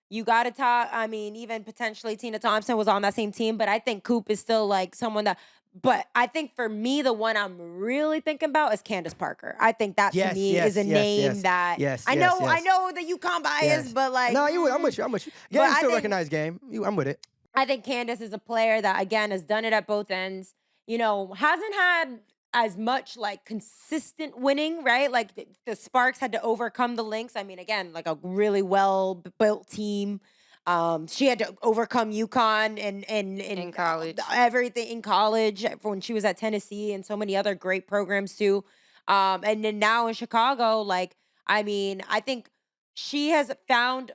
You gotta talk. I mean, even potentially Tina Thompson was on that same team, but I think Coop is still like someone that. But I think for me, the one I'm really thinking about is Candace Parker. I think that to me is a name that I know the UConn bias, but like no, I'm with you. Yeah, you still recognize game. I'm with it. I think Candace is a player that again has done it at both ends. You know, hasn't had as much like consistent winning, right? Like the Sparks had to overcome the Lynx. I mean, again, like a really well built team. She had to overcome UConn and in college, everything in college when she was at Tennessee and so many other great programs too. And then now in Chicago, like, I mean, I think she has found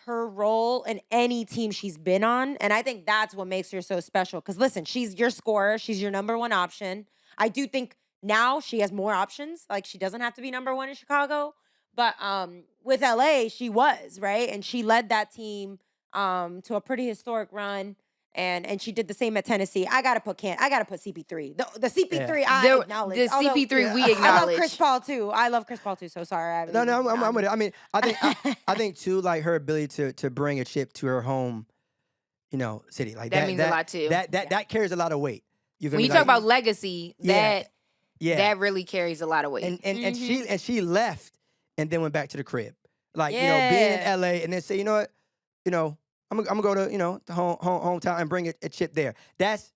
her role in any team she's been on. And I think that's what makes her so special. Because listen, she's your scorer. She's your number one option. I do think now she has more options. Like she doesn't have to be number one in Chicago. But with LA, she was, right? And she led that team to a pretty historic run. And she did the same at Tennessee. I gotta put CP3. The CP3 I acknowledge. The CP3 we acknowledge. I love Chris Paul too. So sorry. I'm with it. I mean, I think too, like her ability to bring a chip to her home, you know, city like that means a lot too. That carries a lot of weight. When you talk about legacy, that really carries a lot of weight. And she left and then went back to the crib. Like you know, being in LA and then say, you know what, you know. I'm gonna go to the hometown and bring a chip there. That's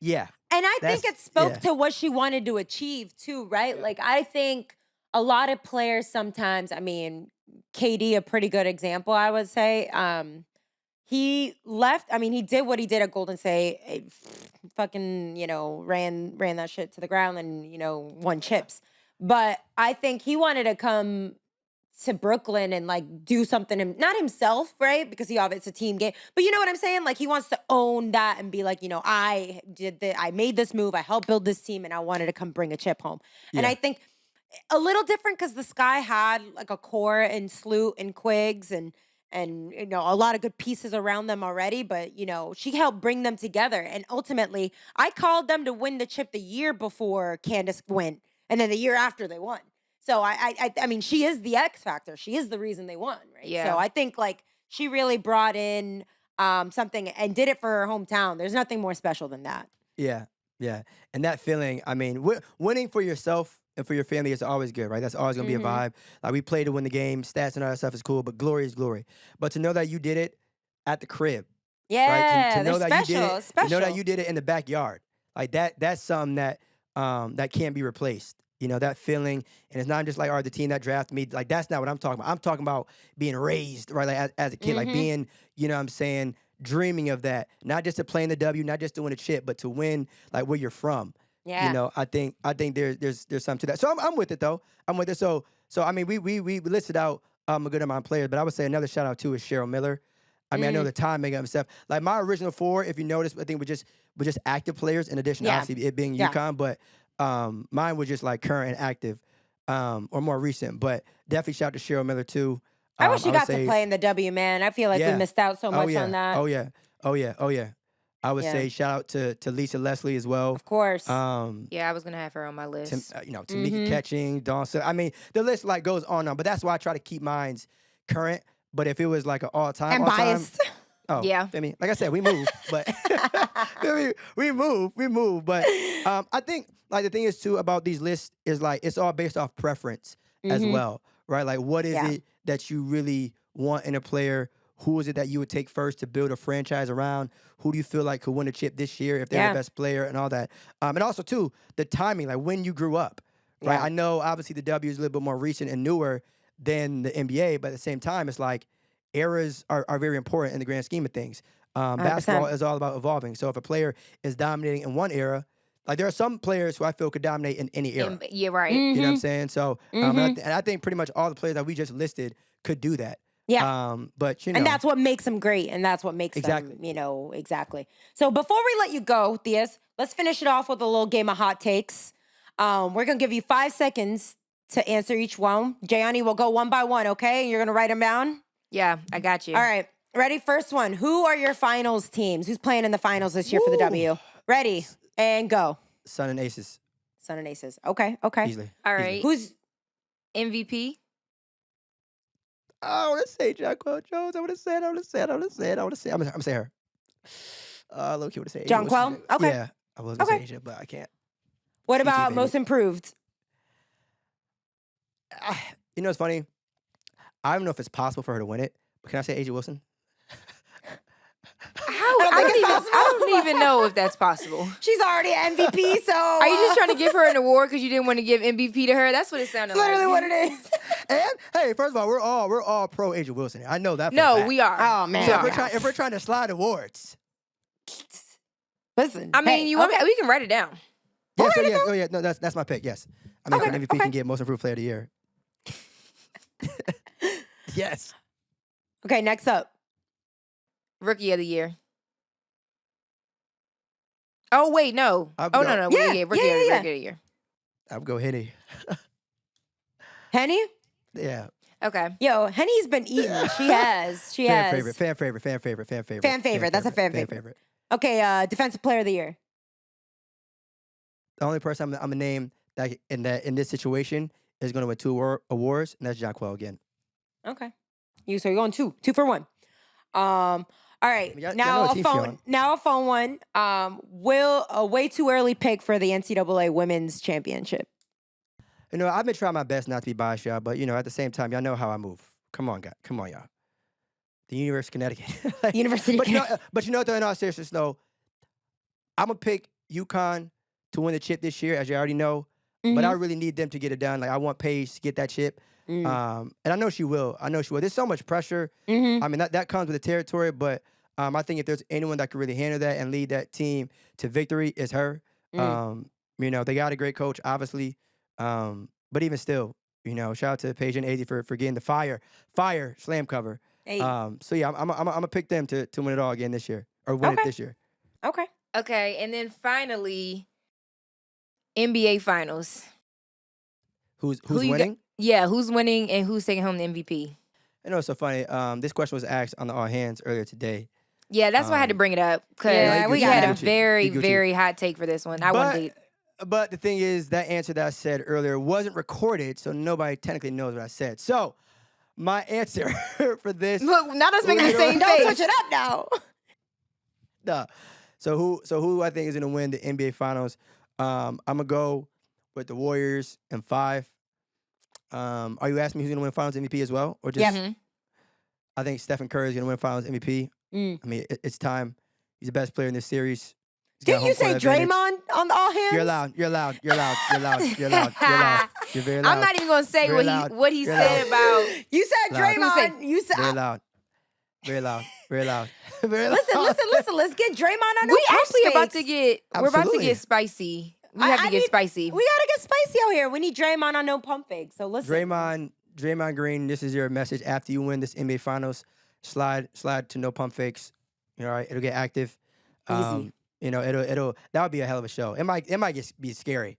And I think it spoke to what she wanted to achieve too, right? Yeah. Like I think a lot of players sometimes. I mean, KD a pretty good example, I would say. He left. I mean, he did what he did at Golden State. Fucking ran that shit to the ground and won chips. But I think he wanted to come to Brooklyn and like do something, not himself, right? Because it's a team game. But you know what I'm saying? Like he wants to own that and be like, I made this move, I helped build this team, and I wanted to come bring a chip home. Yeah. And I think a little different because the Sky had like a core and Sloot and Quiggs and a lot of good pieces around them already. But she helped bring them together. And ultimately, I called them to win the chip the year before Candace went, and then the year after they won. So I mean, she is the X factor. She is the reason they won, right? Yeah. So I think like she really brought in something and did it for her hometown. There's nothing more special than that. Yeah. And that feeling, I mean, winning for yourself and for your family is always good, right? That's always going to be a vibe. Like we play to win the game, stats and all that stuff is cool, but glory is glory. But to know that you did it at the crib. Yeah, right? To know that special, you did it, special. To know that you did it in the backyard. Like that's something that can't be replaced. That feeling, and it's not just like, the team that drafted me. Like, that's not what I'm talking about. I'm talking about being raised, right, like as a kid, like being, what I'm saying, dreaming of that. Not just to play in the W, not just to win a chip, but to win, like, where you're from. Yeah. I think there's something to that. So I'm with it, though. I'm with it. So I mean, we listed out a good amount of players, but I would say another shout out, too, is Cheryl Miller. I mean, I know the timing of stuff. Like, my original four, if you notice, I think were just active players, in addition to obviously it being UConn, but mine was just like current and active, or more recent, but definitely shout out to Cheryl Miller too. I wish you got to play in the W, man. I feel like we missed out so much on that. Oh yeah. I would say shout out to Lisa Leslie as well. Of course. I was gonna have her on my list. Tamika Catching, Dawn. I mean, the list like goes on, but that's why I try to keep mines current. But if it was like an all-time and biased. Yeah. I mean, like I said, we move, but we move. But I think like the thing is too about these lists is like it's all based off preference as well, right? Like what is it that you really want in a player? Who is it that you would take first to build a franchise around? Who do you feel like could win a chip this year if they're the best player and all that? And also too the timing, like when you grew up, right? I know obviously the W is a little bit more recent and newer than the NBA, but at the same time, it's like eras are very important in the grand scheme of things. Basketball is all about evolving. So if a player is dominating in one era, like there are some players who I feel could dominate in any era. Yeah, right. You know what I'm saying? So and I think pretty much all the players that we just listed could do that. Yeah. But and that's what makes them great, and that's what makes them, exactly. So before we let you go, Theus, let's finish it off with a little game of hot takes. We're gonna give you 5 seconds to answer each one. Jayani will go one by one, okay? You're gonna write them down. Yeah, I got you. All right. Ready? First one. Who are your finals teams? Who's playing in the finals this year for the W? Ready and go. Sun and Aces. Sun and Aces. Okay. Easily. All Easily. right. Who's MVP? I want to say Jonquel Jones. I want to say it. I'm going to say her. Low key want to say Jonquel? Okay. Yeah. I was going to say Asia, but I can't. What PT, about baby. most improved? You know, it's funny. I don't know if it's possible for her to win it, but can I say Asia Wilson? I don't even know if that's possible. She's already MVP, so Are you just trying to give her an award because you didn't want to give MVP to her? That's what it sounded like. literally what it is? And hey, first of all, we're all pro Asia Wilson. I know that. For a No, fact. we are. Oh man. So if we're trying to slide awards, Listen. I mean, we can write it down. yeah. No, that's my pick. Yes, I mean, Okay, MVP can get most improved player of the year. Yes. Okay, next up. Rookie of the year. Oh wait, no. I'll Oh go- no. Yeah, Rookie yeah. of the year. I'll go Henny. Henny? Yeah. Okay. Yo, Henny's been eating. She has. Fan favorite. Fan favorite. That's a fan favorite. Okay, defensive player of the year. The only person I'm gonna name that in this situation is gonna win 2 awards, and that's Jonquel again. Okay. So you're going 2 for 1. All right. Y'all know Now what a team she phone. on. Now a phone one. Will a way too early pick for the NCAA Women's Championship? You know, I've been trying my best not to be biased, y'all, but you know, at the same time, y'all know how I move. Come on, guys. Come on, y'all. The University of Connecticut. University. But you know, though, in all seriousness, though, I'm gonna pick UConn to win the chip this year, as you already know. But I really need them to get it done. Like I want Paige to get that chip. And I know she will. There's so much pressure. I mean, that comes with the territory, but I think if there's anyone that can really handle that and lead that team to victory, it's her. You know, they got a great coach, obviously. But even still, you know, shout out to Paige and AZ for getting the fire slam cover. Hey. So yeah, I'm gonna pick them to win it all again this year, or win it this year. Okay. Okay, and then finally, NBA Finals. Who's Who you winning? Yeah, who's winning and who's taking home the MVP? I know it's so funny. This question was asked on the All Hands earlier today. Yeah, that's why I had to bring it up because Yeah, we we had gotta. a very hot take for this one. I wanted to. But the thing is, that answer that I said earlier wasn't recorded, so nobody technically knows what I said. So my answer for this. Look, not us making the same Don't face. switch it up now. Nah. So who I think is gonna win the NBA Finals? I'm gonna go with the Warriors in 5. Are you asking me who's gonna win Finals MVP as well, or just? Yeah. I think Stephen Curry is gonna win Finals MVP. I mean, it's time. He's the best player in this series. Didn't you say Draymond on the All Hands? You're loud. You're very loud. I'm not even gonna say Very loud. what he Very said loud. about. You said Loud. Draymond. You said. Very loud. Very loud. Very loud. Listen. Let's get Draymond on. We our actually pump about fakes. to get. We're about to Absolutely. get spicy. We have to get spicy. We gotta get spicy out here. We need Draymond on no pump fake. So listen. Draymond Green, this is your message after you win this NBA Finals. Slide to no pump fakes. You know, all right, it'll get active. Easy. You know, it'll that would be a hell of a show. It might be scary.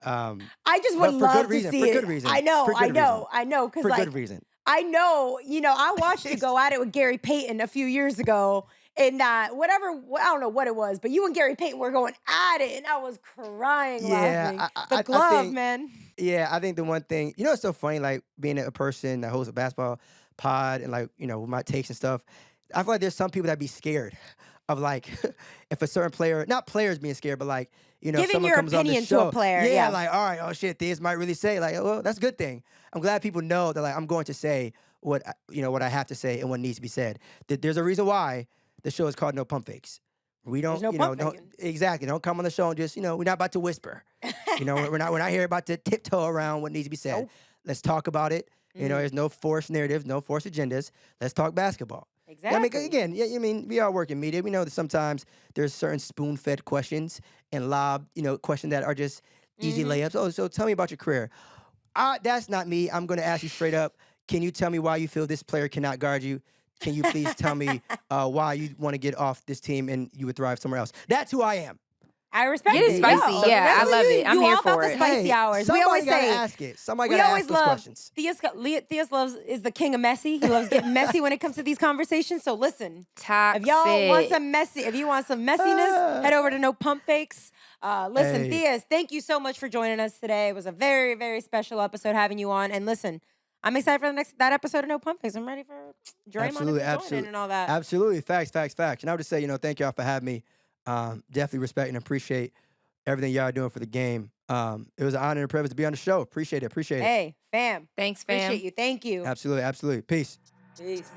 I just would for love good reason, to see for it. good reason. I know. For good reason. Because For like good reason. I know. You know, I watched you go at it with Gary Payton a few years ago. And whatever, I don't know what it was, but you and Gary Payton were going at it, and I was crying laughing. The glove, man. Yeah, I think the one thing, you know, it's so funny, like being a person that hosts a basketball pod and like, you know, with my takes and stuff, I feel like there's some people that be scared of like, if a certain player, not players being scared, but like, you know, Giving someone your comes on the opinion to show. a player, Yeah, yeah. like, all right, oh shit, Theus might really say, like, well, that's a good thing. I'm glad people know that like I'm going to say what I have to say and what needs to be said. There's a reason why the show is called No Pump Fakes. We don't, There's no pump faking. Exactly. Don't come on the show and just, you know, we're not about to whisper. You know, we're not here about to tiptoe around what needs to be said. Nope. Let's talk about it. You know, there's no forced narratives, no forced agendas. Let's talk basketball. Exactly. I mean, again, I mean, we all work in media. We know that sometimes there's certain spoon-fed questions and questions that are just easy layups. Oh, so tell me about your career. That's not me. I'm going to ask you straight up. Can you tell me why you feel this player cannot guard you? Can you please tell me why you want to get off this team and you would thrive somewhere else? That's who I am. I respect Get it it. spicy. Yo, Yeah, I listen, love it. I'm you here all about for the it. spicy hours. We Somebody always gotta say ask it. Somebody we gotta always ask those love questions. Theus loves is the king of messy. He loves getting messy when it comes to these conversations. So listen, Toxic. if y'all want some if you want some messiness, head over to No Pump Fakes. Listen, Hey. Theus, thank you so much for joining us today. It was a very, very special episode having you on. And listen, I'm excited for that episode of No Pump Fakes. I'm ready for Draymond to join in and all that. Absolutely. Facts. And I would just say, thank y'all for having me. Definitely respect and appreciate everything y'all are doing for the game. It was an honor and a privilege to be on the show. Appreciate it. Hey, fam. Thanks, fam. Appreciate you. Thank you. Absolutely. Peace. Peace.